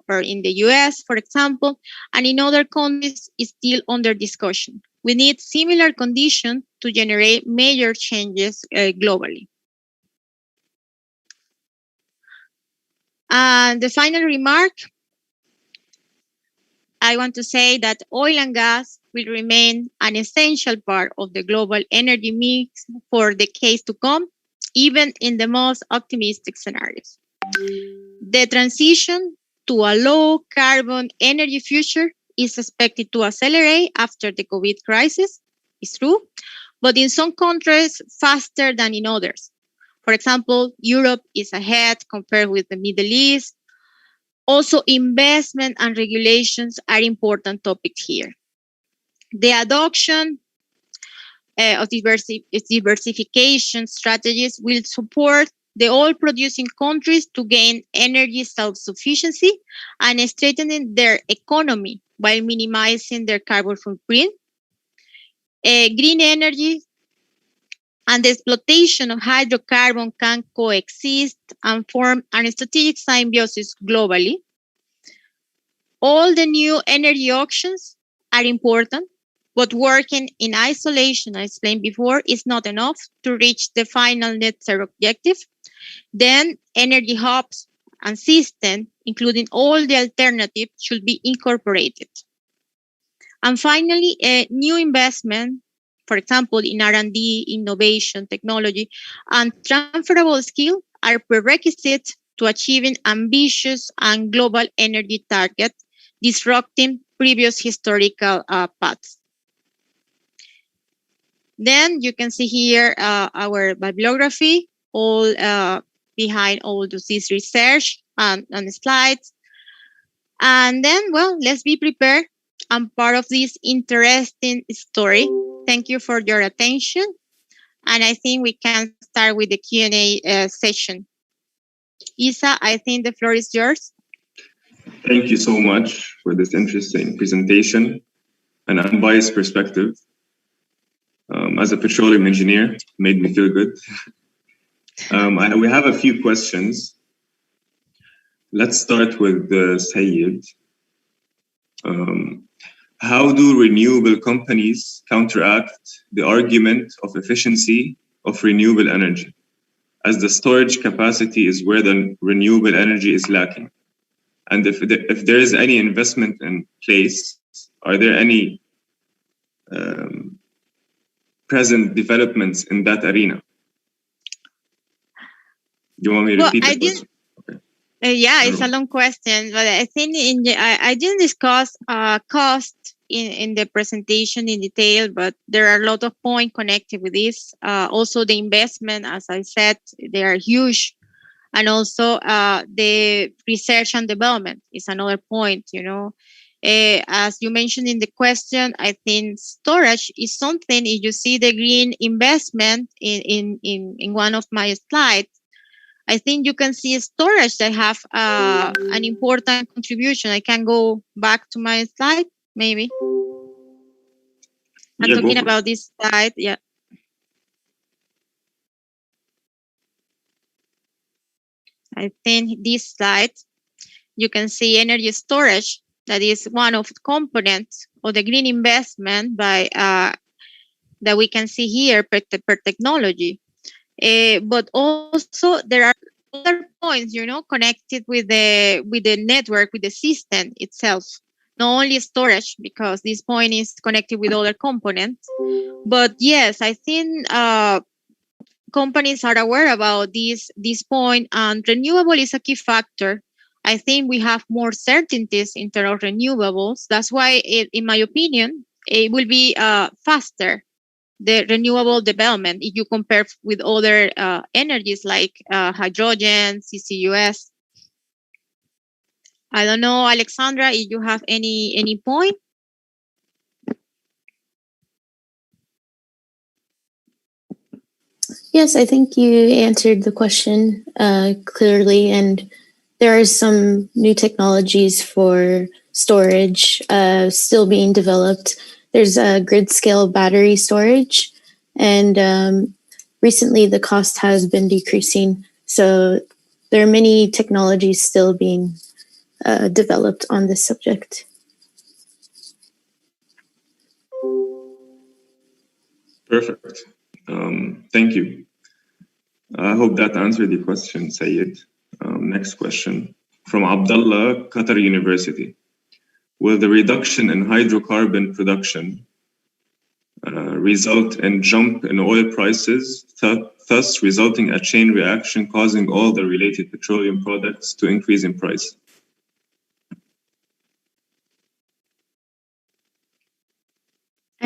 or in the US, for example, and in other countries is still under discussion. We need similar conditions to generate major changes globally. And the final remark, I want to say that oil and gas will remain an essential part of the global energy mix for decades to come, even in the most optimistic scenarios. The transition to a low carbon energy future is expected to accelerate after the COVID crisis, it's true, but in some countries faster than in others. For example, Europe is ahead compared with the Middle East. Also, investment and regulations are important topics here. The adoption of diversification strategies will support the oil-producing countries to gain energy self-sufficiency and strengthening their economy while minimizing their carbon footprint. Green energy and the exploitation of hydrocarbon can coexist and form a strategic symbiosis globally. All the new energy auctions are important, but working in isolation, I explained before, is not enough to reach the final net zero objective. Then energy hubs and systems, including all the alternatives, should be incorporated. And finally, new investment, for example, in R&D, innovation, technology, and transferable skill are prerequisites to achieving ambitious and global energy targets, disrupting previous historical paths. Then you can see here our bibliography, all behind all this research on the slides. And then, well, let's be prepared. I'm part of this interesting story. Thank you for your attention. And I think we can start with the Q&A session. Isa, I think the floor is yours. Thank you so much for this interesting presentation and unbiased perspective. As a petroleum engineer, made me feel good. We have a few questions. Let's start with Sayed. How do renewable companies counteract the argument of efficiency of renewable energy, as the storage capacity is where the renewable energy is lacking? And if there is any investment in place, are there any present developments in that arena? Do you want me to repeat the question? Yeah, it's a long question, but I think I didn't discuss cost in the presentation in detail, but there are a lot of points connected with this. Also, the investment, as I said, they are huge. And also the research and development is another point, you know. As you mentioned in the question, I think storage is something, if you see the green investment in one of my slides, I think you can see storage that have an important contribution. I can go back to my slide, maybe. I'm talking about this slide, yeah. I think this slide, you can see energy storage. That is one of the components of the green investment by that we can see here per technology. But also there are other points, you know, connected with the network, with the system itself. Not only storage, because this point is connected with other components. But yes, I think companies are aware about this point, and renewable is a key factor. I think we have more certainties in terms of renewables. That's why, in my opinion, it will be faster, the renewable development, if you compare with other energies like hydrogen, CCUS. I don't know, Alexandra, if you have any point. Yes, I think you answered the question clearly, and there are some new technologies for storage still being developed. There's a grid-scale battery storage, and recently the cost has been decreasing. So there are many technologies still being developed on this subject. Perfect. Thank you. I hope that answered your question, Sayed. Next question from Abdullah, Qatar University. Will the reduction in hydrocarbon production result in jump in oil prices, thus resulting a chain reaction causing all the related petroleum products to increase in price?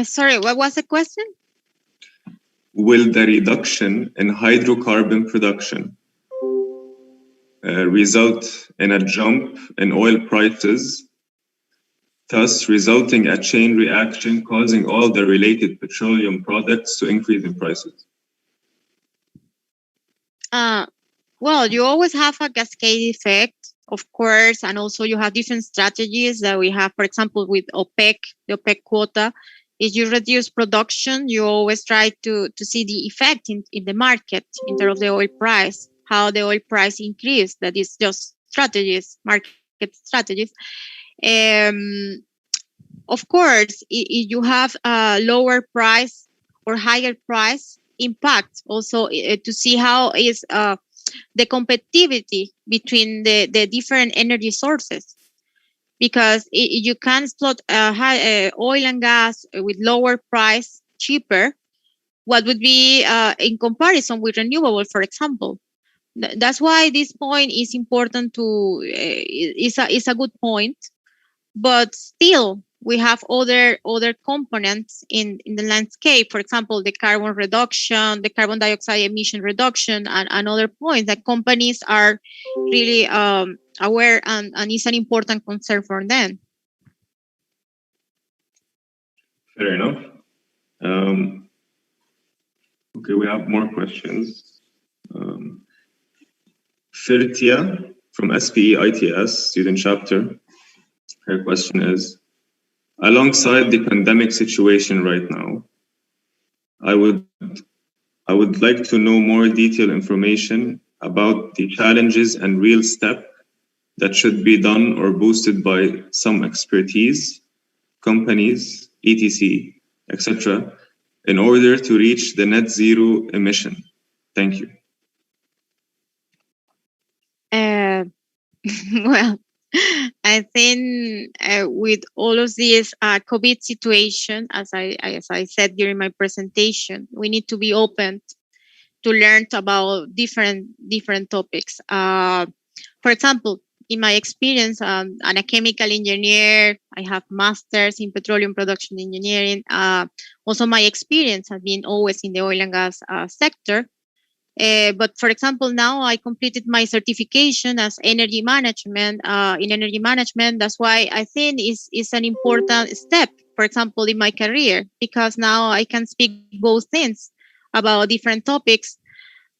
Sorry, what was the question? Will the reduction in hydrocarbon production result in a jump in oil prices, thus resulting a chain reaction causing all the related petroleum products to increase in prices? Well, you always have a cascade effect, of course, and also you have different strategies that we have, for example, with OPEC, the OPEC quota. If you reduce production, you always try to see the effect in the market in terms of the oil price, how the oil price increase. That is just strategies, market strategies. Of course, if you have a lower price or higher price, impact also to see how is the competitivity between the different energy sources. Because you can exploit oil and gas with lower price, cheaper, what would be in comparison with renewable, for example. That's why this point is important to, is a good point, but still we have other components in the landscape. For example, the carbon reduction, the carbon dioxide emission reduction, and other points that companies are really aware, and is an important concern for them. Fair enough. Okay, we have more questions. Firtia from SPE ITS Student Chapter. Her question is, alongside the pandemic situation right now, I would like to know more detailed information about the challenges and real steps that should be done or boosted by some expertise, companies, etc., etc., in order to reach the net zero emission. Thank you. Well, I think with all of this COVID situation, as I said during my presentation, we need to be open to learn about different topics. For example, in my experience, I'm a chemical engineer. I have masters in petroleum production engineering. Also, my experience has been always in the oil and gas sector. But for example, now I completed my certification as energy management in energy management. That's why I think is an important step, for example, in my career, because now I can speak both things about different topics.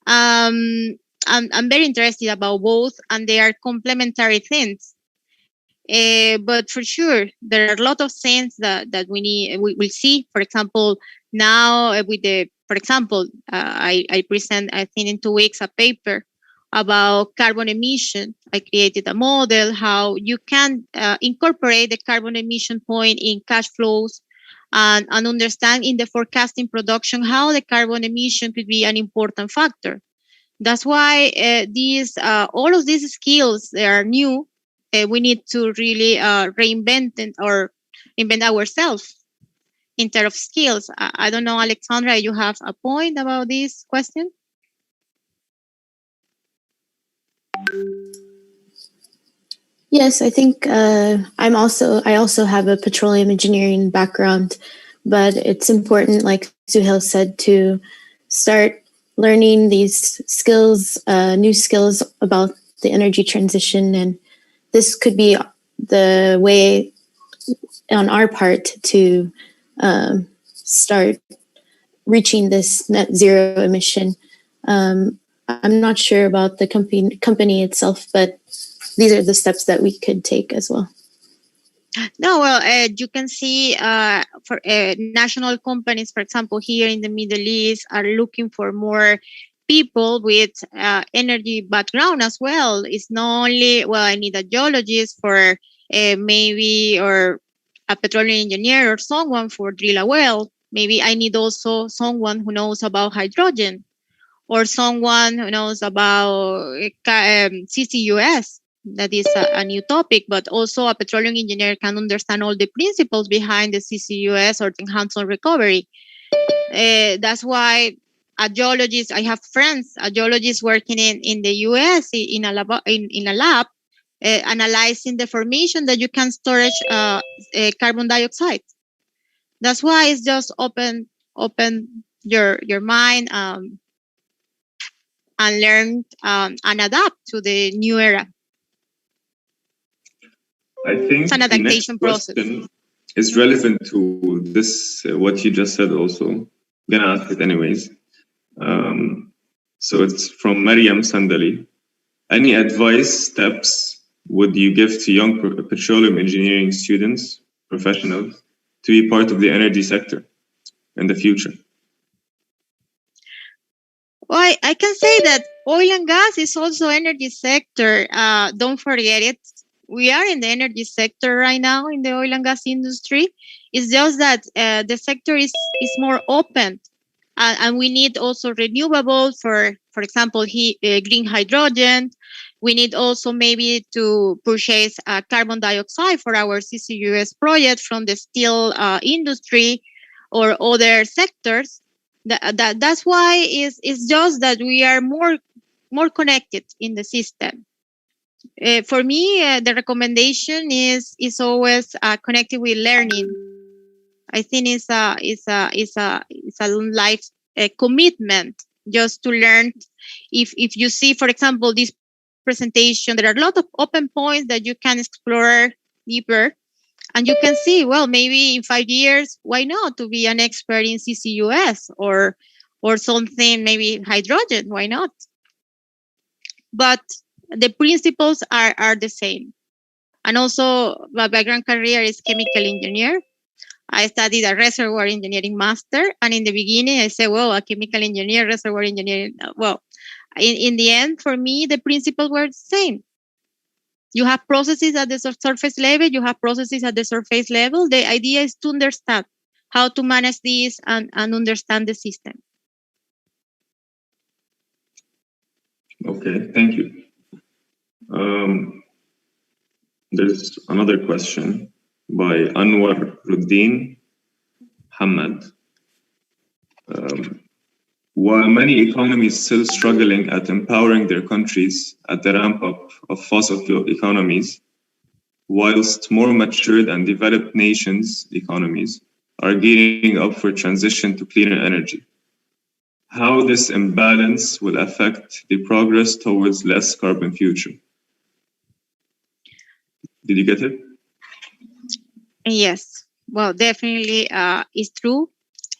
I'm very interested about both, and they are complementary things. But for sure, there are a lot of things that we will see. For example, now with the, for example, I present, I think in 2 weeks, a paper about carbon emission. I created a model how you can incorporate the carbon emission point in cash flows, and understand in the forecasting production how the carbon emission could be an important factor. That's why all of these skills, they are new. We need to really reinvent or invent ourselves in terms of skills. I don't know, Alexandra, you have a point about this question? Yes, I think I also have a petroleum engineering background, but it's important, like Suhail said, to start learning these skills, new skills about the energy transition, and this could be the way on our part to start reaching this net zero emission. I'm not sure about the company itself, but these are the steps that we could take as well. No, well, you can see for national companies, for example, here in the Middle East, are looking for more people with energy background as well. It's not only, well, I need a geologist for maybe, or a petroleum engineer, or someone for drill a well. Maybe I need also someone who knows about hydrogen, or someone who knows about CCUS. That is a new topic, but also a petroleum engineer can understand all the principles behind the CCUS or the enhanced recovery. That's why a geologist, I have friends, a geologist working in the US in a lab, analyzing the formation that you can storage carbon dioxide. That's why it's just open your mind and learn and adapt to the new era. I think the next question is relevant to this, what you just said also. I'm gonna ask it anyways. So it's from Mariam Sandali. Any advice, steps would you give to young petroleum engineering students, professionals, to be part of the energy sector in the future? Well, I can say that oil and gas is also energy sector. Don't forget it. We are in the energy sector right now in the oil and gas industry. It's just that the sector is more open, and we need also renewables for example, green hydrogen. We need also maybe to purchase carbon dioxide for our CCUS project from the steel industry or other sectors. That's why it's just that we are more more connected in the system. For me, the recommendation is always connected with learning. I think it's a life commitment just to learn. If you see, for example, this presentation, there are a lot of open points that you can explore deeper, and you can see, well, maybe in 5 years, why not to be an expert in CCUS or something, maybe hydrogen, why not? But the principles are the same. And also, my background career is chemical engineer. I studied a reservoir engineering master. And in the beginning, I said, well, a chemical engineer, reservoir engineering. Well, in the end, for me, the principles were the same. You have processes at the surface level. You have processes at the surface level. The idea is to understand how to manage this and understand the system. Okay, thank you. There's another question by Anwar Ruddin Hamad. While many economies still struggling at empowering their countries at the ramp up of fossil fuel economies, whilst more matured and developed nations' economies are gearing up for transition to cleaner energy, how this imbalance will affect the progress towards less carbon future? Did you get it? Yes, well, definitely it's true.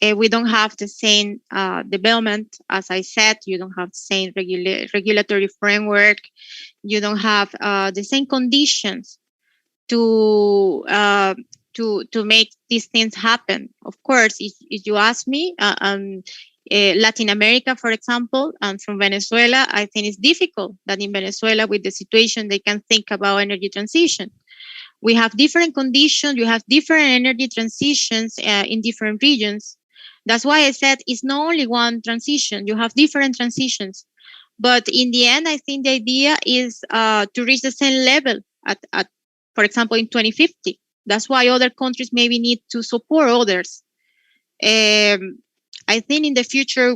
We don't have the same development, as I said. You don't have the same regulatory framework. You don't have the same conditions to make these things happen. Of course, if you ask me, Latin America, for example, and from Venezuela, I think it's difficult that in Venezuela, with the situation, they can think about energy transition. We have different conditions. You have different energy transitions in different regions. That's why I said it's not only one transition. You have different transitions. But in the end, I think the idea is to reach the same level at, for example, in 2050. That's why other countries maybe need to support others. I think in the future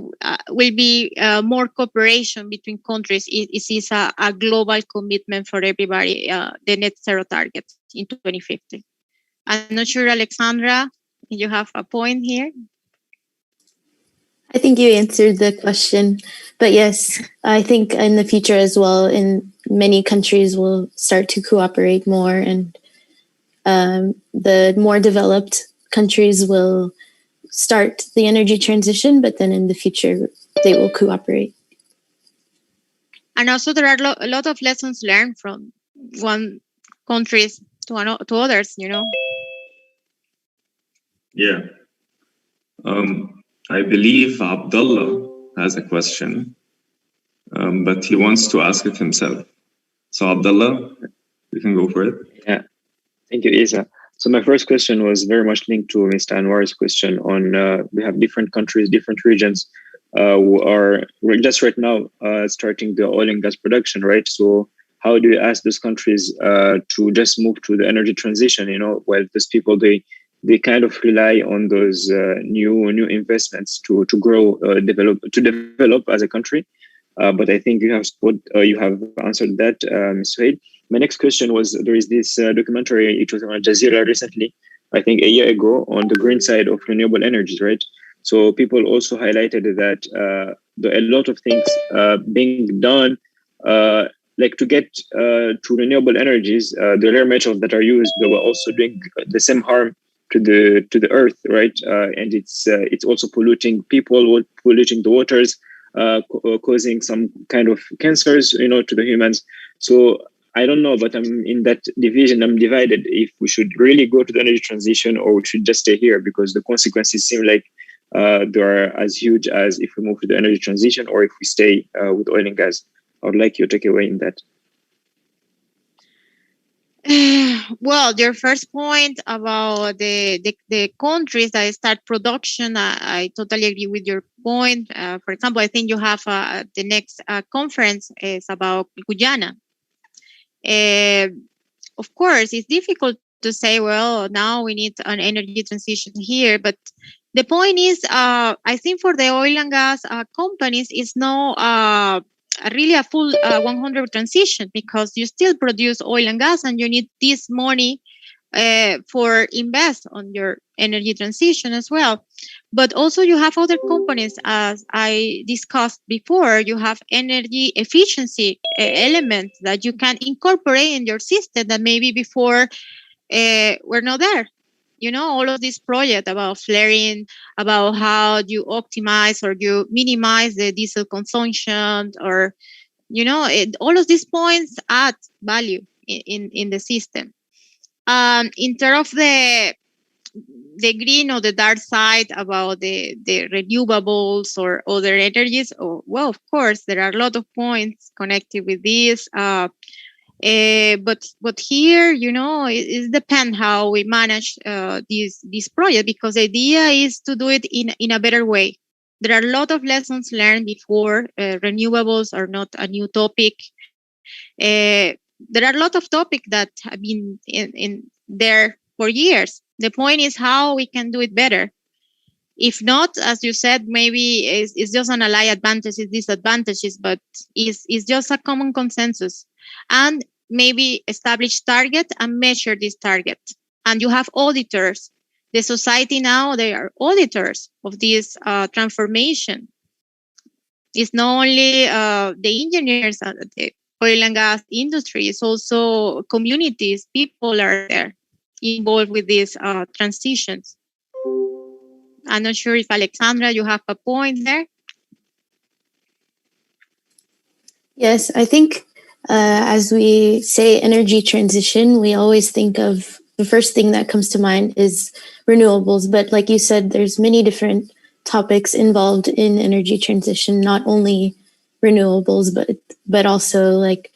will be more cooperation between countries. It is a global commitment for everybody, the net zero target in 2050. I'm not sure, Alexandra, you have a point here? I think you answered the question, but yes, I think in the future as well, in many countries will start to cooperate more, and the more developed countries will start the energy transition, but then in the future they will cooperate. And also there are a lot of lessons learned from one countries to others, you know. Yeah. I believe Abdullah has a question, but he wants to ask it himself. So Abdullah, you can go for it. Yeah, thank you, Isa. So my first question was very much linked to Mr. Anwar's question on we have different countries, different regions who are just right now starting the oil and gas production, right? So how do you ask those countries to just move to the energy transition, you know, while those people, they kind of rely on those new investments to grow, develop as a country. But I think you have answered that, Suhail. My next question was, there is this documentary, it was on Al Jazeera recently, I think a year ago, on the green side of renewable energies, right? So people also highlighted that a lot of things being done, like to get to renewable energies, the rare metals that are used, they were also doing the same harm to the earth, right? And it's also polluting people, polluting the waters, causing some kind of cancers, you know, to the humans. So I don't know, but I'm in that division. I'm divided if we should really go to the energy transition or we should just stay here, because the consequences seem like they are as huge as if we move to the energy transition or if we stay with oil and gas. I would like your takeaway in that. Well, your first point about the countries that start production, I totally agree with your point. For example, I think you have the next conference is about Guyana. Of course, it's difficult to say, well, now we need an energy transition here. But the point is, I think for the oil and gas companies, it's no really a full 100 transition, because you still produce oil and gas and you need this money for invest on your energy transition as well. But also you have other components, as I discussed before. You have energy efficiency elements that you can incorporate in your system that maybe before were not there. You know, all of this project about flaring, about how you optimize or you minimize the diesel consumption, or, you know, all of these points add value in the system. In terms of the green or the dark side about the renewables or other energies, well, of course, there are a lot of points connected with this. But here, you know, it depends how we manage this project, because the idea is to do it in a better way. There are a lot of lessons learned before. Renewables are not a new topic. There are a lot of topics that have been in there for years. The point is how we can do it better. If not, as you said, maybe it's just an ally advantages, disadvantages, but it's just a common consensus. And maybe establish target and measure this target. And you have auditors. The society now, they are auditors of this transformation. It's not only the engineers, the oil and gas industry, it's also communities, people are there involved with these transitions. I'm not sure if Alexandra, you have a point there. Yes, I think as we say energy transition, we always think of the first thing that comes to mind is renewables. But like you said, there's many different topics involved in energy transition, not only renewables, but also like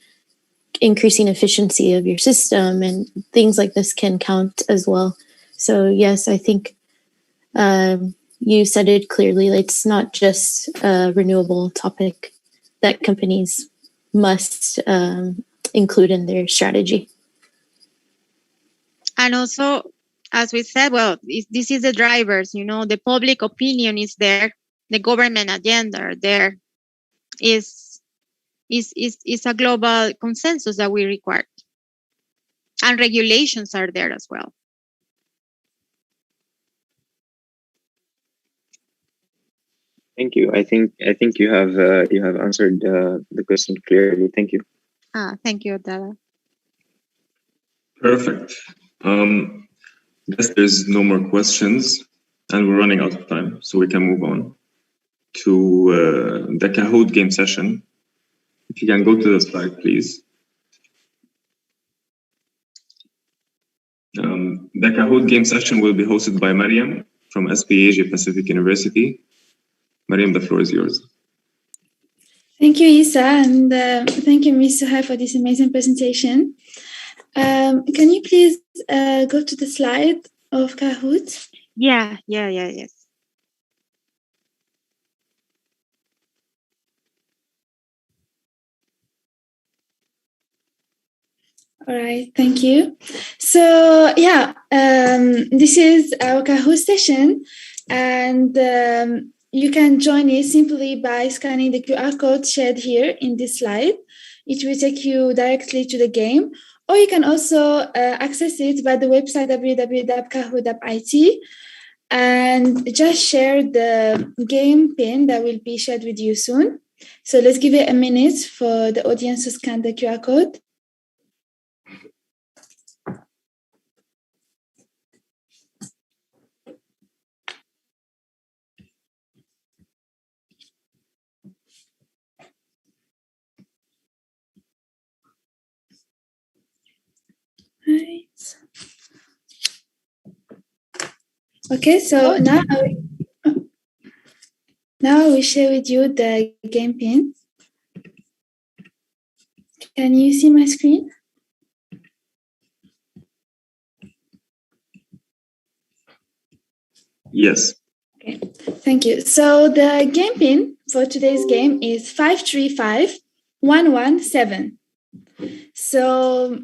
increasing efficiency of your system, and things like this can count as well. So yes, I think you said it clearly. It's not just a renewable topic that companies must include in their strategy. And also, as we said, well, this is the drivers, you know, the public opinion is there, the government agenda are there, is a global consensus that we require. And regulations are there as well. Thank you. I think you have answered the question clearly. Thank you. Thank you, Dada. Perfect. Guess there's no more questions, and we're running out of time, so we can move on to the Kahoot game session. If you can go to the slide, please. The Kahoot game session will be hosted by Mariam from SPE Asia Pacific University. Mariam, the floor is yours. Thank you, Isa, and thank you, Ms. Suhail, for this amazing presentation. Can you please go to the slide of Kahoot? Yes. All right, thank you. So yeah, this is our Kahoot session, and you can join it simply by scanning the QR code shared here in this slide. It will take you directly to the game, or you can also access it by the website www.kahoot.it and just share the game pin that will be shared with you soon. So let's give it a minute for the audience to scan the QR code. Right. Okay, so now I will share with you the game pin. Can you see my screen? Yes. Okay, thank you. So the game pin for today's game is 535117. So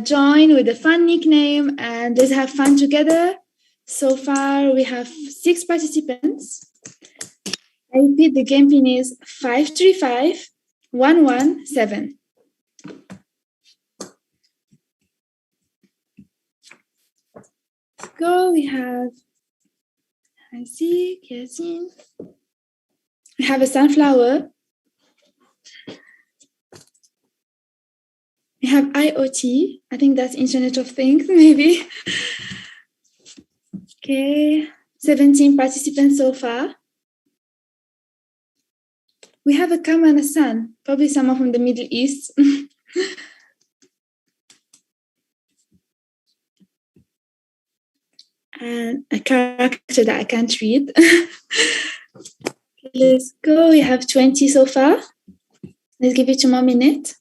join with a fun nickname and let's have fun together. So far, we have 6 participants. I repeat, the game pin is 535117. 117. Let's go. We have Hansi, Yasin. We have a sunflower. We have IoT. I think that's Internet of Things, maybe. Okay, 17 participants so far. We have a Kam and a San, probably someone from the Middle East. And a character that I can't read. Let's go. We have 20 so far. Let's give it 2 more minutes.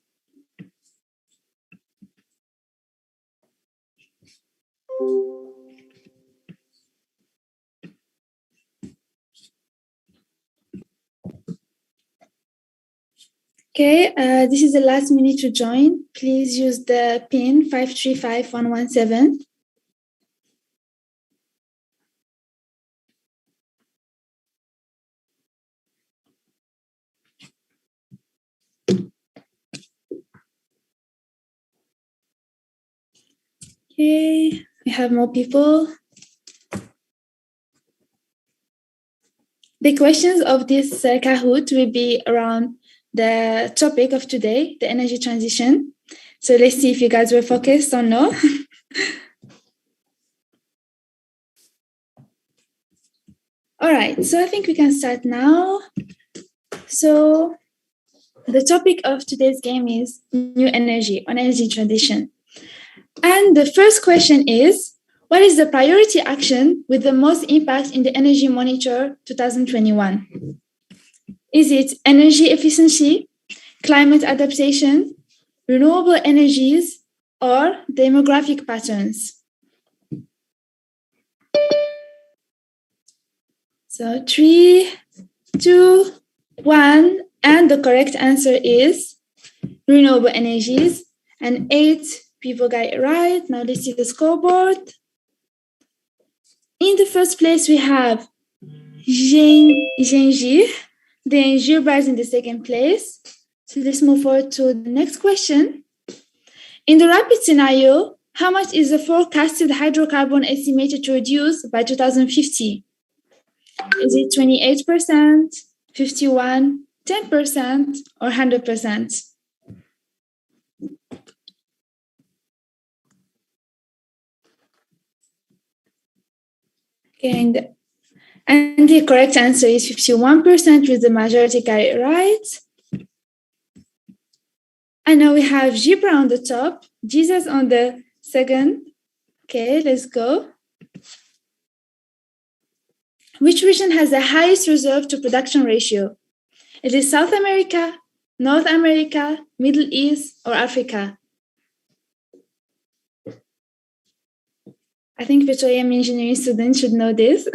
Okay, this is the last minute to join. Please use the PIN 535117. Okay, we have more people. The questions of this Kahoot will be around the topic of today, the energy transition. So let's see if you guys were focused or no. All right, so I think we can start now. So the topic of today's game is new energy, on energy transition. And the first question is, what is the priority action with the most impact in the Energy Monitor 2021? Is it energy efficiency, climate adaptation, renewable energies, or demographic patterns? So 3, 2, 1, and the correct answer is renewable energies. And 8 people got it right. Now let's see the scoreboard. In the first place, we have Genji. Then Gilbert is in the second place. So let's move forward to the next question. In the rapid scenario, how much is the forecasted hydrocarbon estimated to reduce by 2050? Is it 28%, 51%, 10%, or 100%? Okay, and the correct answer is 51%, with the majority got it right. And now we have Gibra on the top, Jesus on the second. Okay, let's go. Which region has the highest reserve to production ratio? It is South America, North America, Middle East, or Africa? I think petroleum engineering students should know this.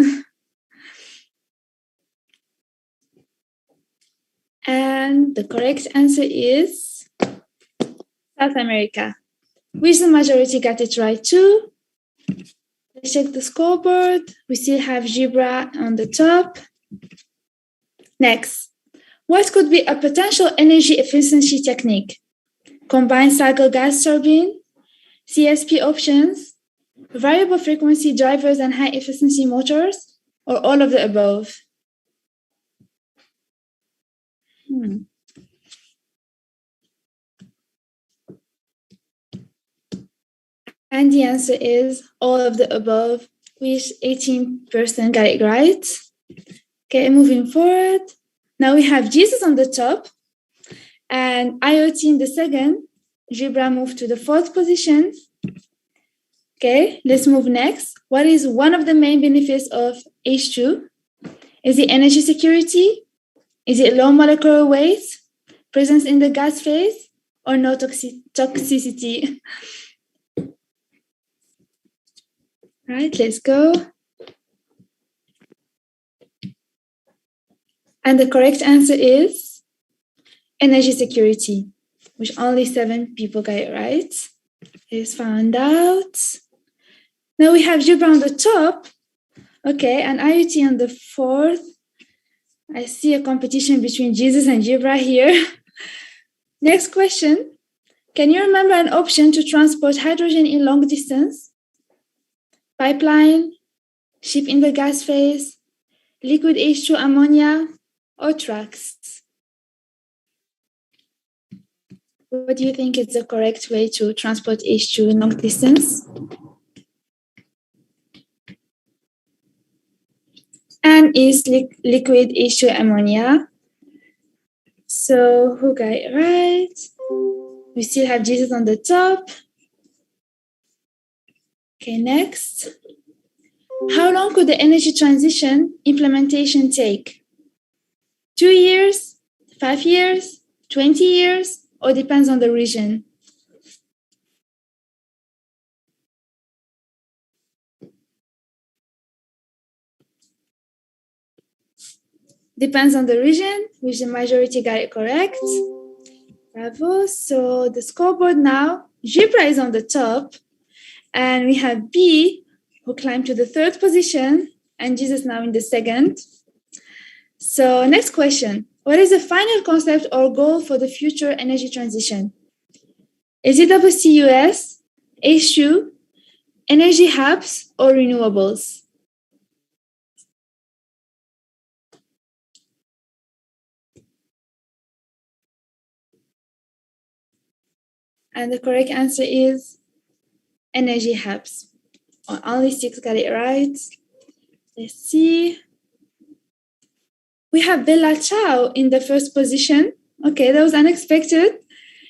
And the correct answer is South America, which the majority got it right too. Let's check the scoreboard. We still have Gibra on the top. Next, what could be a potential energy efficiency technique? Combined cycle gas turbine, CSP options, variable frequency drivers and high efficiency motors, or all of the above? And the answer is all of the above, which 18% got it right. Okay, moving forward. Now we have Jesus on the top and IoT in the second. Gibra moved to the 4th position. Okay, let's move next. What is one of the main benefits of H2? Is it energy security? Is it low molecular weight, presence in the gas phase, or no toxicity? Right, let's go. And the correct answer is energy security, which only 7 people got it right. Let's find out. Now we have Gibra on the top. Okay, and IoT on the 4th. I see a competition between Jesus and Gibra here. Next question. Can you remember an option to transport hydrogen in long distance? Pipeline, ship in the gas phase, liquid H2 ammonia, or trucks? What do you think is the correct way to transport H2 in long distance? And is liquid H2 ammonia. So who got it right? We still have Jesus on the top. Okay, next. How long could the energy transition implementation take? 2 years, 5 years, 20 years, or depends on the region? Depends on the region, which the majority got it correct. Bravo. So the scoreboard now, Gibra is on the top, and we have B, who climbed to the 3rd position, and Jesus now in the 2nd. So next question. What is the final concept or goal for the future energy transition? Is it WCUS, H2, energy hubs, or renewables? And the correct answer is energy hubs. Only 6 got it right. Let's see. We have Bella Ciao in the 1st position. Okay, that was unexpected.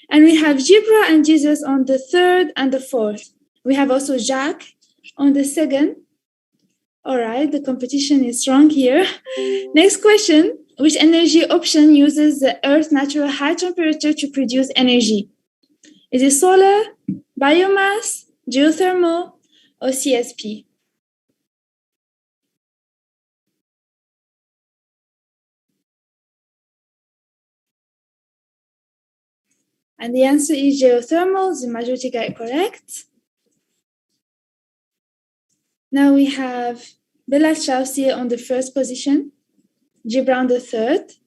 And we have Gibra and Jesus on the 3rd and the 4th. We have also Jacques on the 2nd. All right, the competition is strong here. Next question. Which energy option uses the Earth's natural high temperature to produce energy? Is it solar, biomass, geothermal, or CSP? And the answer is geothermal. The majority got it correct. Now we have Bella Chausier on the 1st position, Gibran on the 3rd.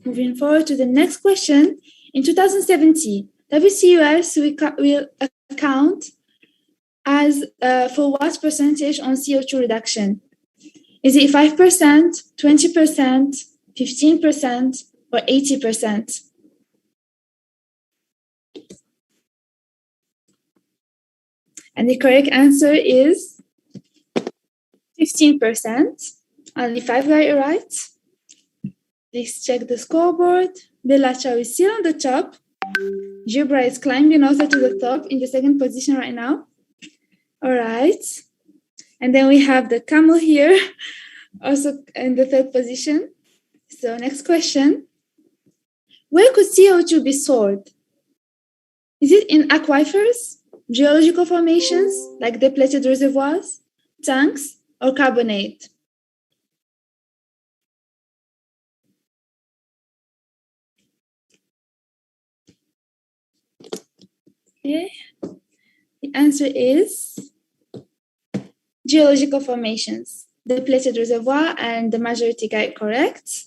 Moving forward to the next question. In 2070, WCUS will account as for what percentage on CO2 reduction? Is it 5%, 20%, 15%, or 80%? And the correct answer is 15%. Only 5 got it right. Let's check the scoreboard. Bella Ciao is still on the top. Gibra is climbing also to the top in the 2nd position right now. All right. And then we have the camel here, also in the 3rd position. So next question. Where could CO2 be stored? Is it in aquifers, geological formations like depleted reservoirs, tanks, or carbonate? Okay. The answer is geological formations, depleted reservoir, and the majority got it correct.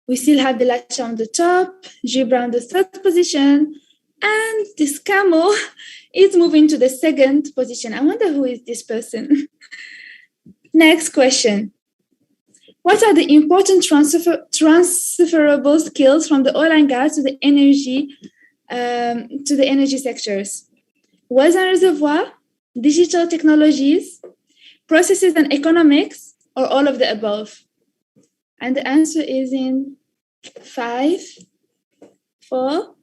We still have Bella Ciao on the top, Gibran on the 3rd position, and this camel is moving to the 2nd position. I wonder who is this person. Next question. What are the important transferable skills from the oil and gas to the energy sectors? Wells and reservoir, digital technologies, processes and economics, or all of the above? And the answer is in 5, 4,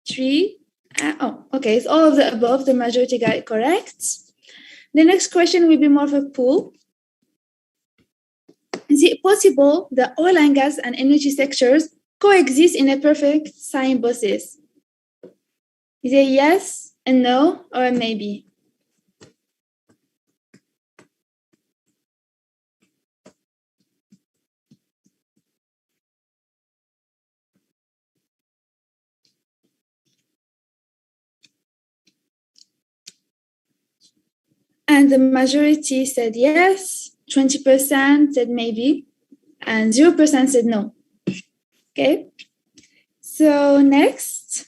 3. Okay, it's all of the above. The majority got it correct. The next question will be more of a pool. Is it possible that oil and gas and energy sectors coexist in a perfect symbiosis? Is it yes, a no, or a maybe? And the majority said yes, 20% said maybe, and 0% said no. Okay. So next,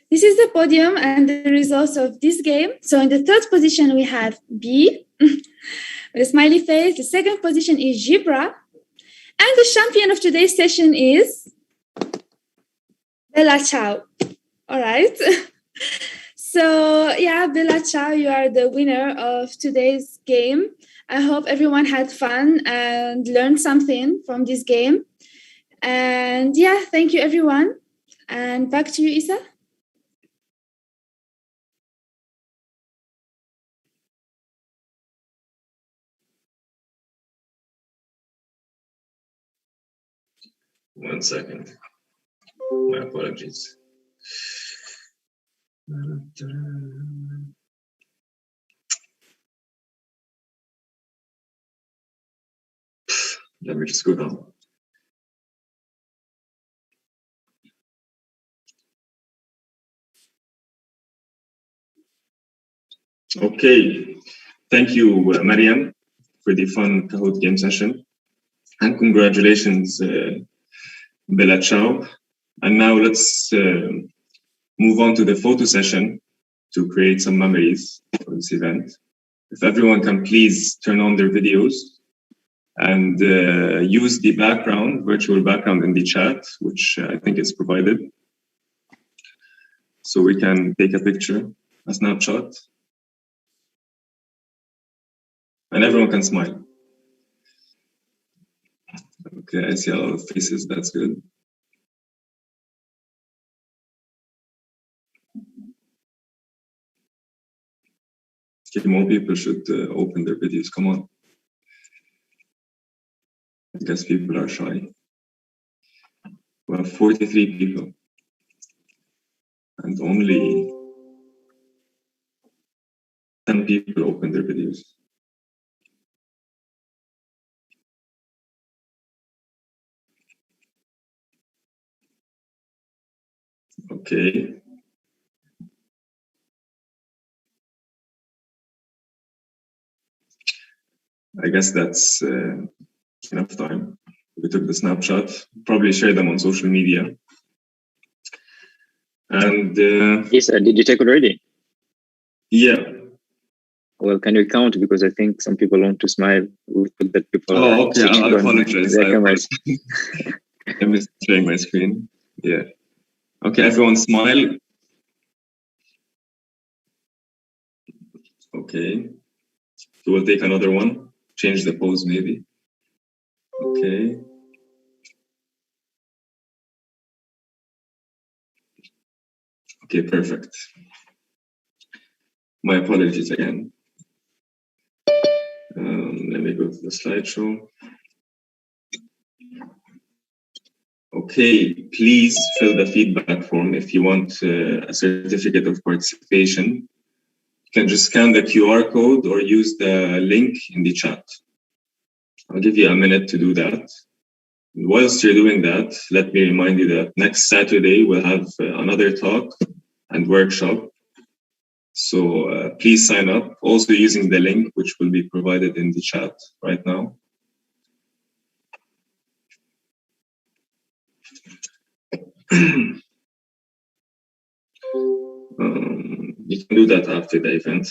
this is the podium and the results of this game. So in the third position, we have B with a smiley face. The second position is Gibra. And the champion of today's session is Bella Ciao. All right. So yeah, Bella Ciao, you are the winner of today's game. I hope everyone had fun and learned something from this game. And yeah, thank you everyone. And back to you, Isa. One second. My apologies. Let me just go down. Okay, thank you, Mariam, for the fun Kahoot game session. And congratulations, Bella Ciao. And now let's move on to the photo session to create some memories for this event. If everyone can please turn on their videos and use the background, virtual background in the chat, which I think is provided. So we can take a picture, a snapshot. And everyone can smile. Okay, I see a lot of faces, that's good. Okay, more people should open their videos, come on. I guess people are shy. We have 43 people. And only 10 people open their videos. Okay. I guess that's enough time. We took the snapshot, probably share them on social media. And yes, did you take already? Yeah. Well, can you count? Because I think some people want to smile. We put that people. Oh, okay. I apologize. I'm just sharing my screen. Yeah. Okay, everyone smile. Okay. So we'll take another one. Change the pose maybe. Okay. Okay, perfect. My apologies again. Let me go to the slideshow. Okay, please fill the feedback form if you want a certificate of participation. You can just scan the QR code or use the link in the chat. I'll give you a minute to do that. Whilst you're doing that, let me remind you that next Saturday we'll have another talk and workshop. So please sign up, also using the link which will be provided in the chat right now. You can do that after the event.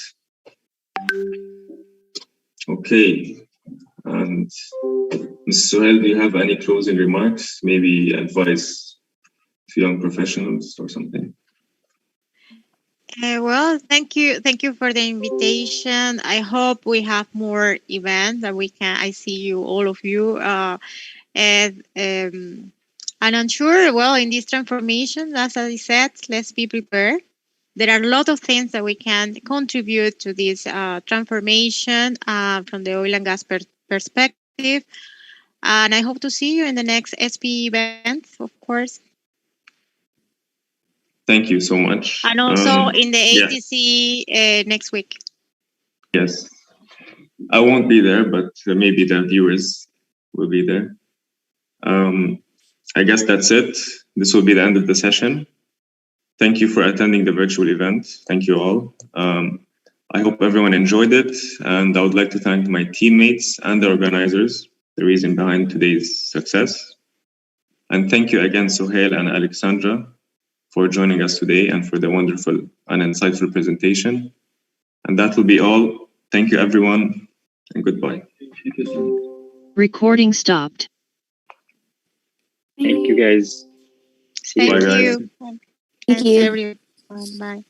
Okay. And Ms. Suhail, do you have any closing remarks? Maybe advice to young professionals or something? Well, thank you for the invitation. I hope we have more events that we can. I see you, all of you, and I'm sure. Well, in this transformation, as I said, let's be prepared. There are a lot of things that we can contribute to this transformation from the oil and gas perspective. And I hope to see you in the next SPE event, of course. Thank you so much. And also in the ATC next week. Yes. I won't be there, but maybe the viewers will be there. I guess that's it. This will be the end of the session. Thank you for attending the virtual event. Thank you all. I hope everyone enjoyed it. And I would like to thank my teammates and the organizers, the reason behind today's success. And thank you again, Suhail and Alexandra, for joining us today and for the wonderful and insightful presentation. And that will be all. Thank you, everyone, and goodbye. Recording stopped. Thank you, guys. See you. Thank Bye, guys. you. Thank Thanks, you. everyone. Bye.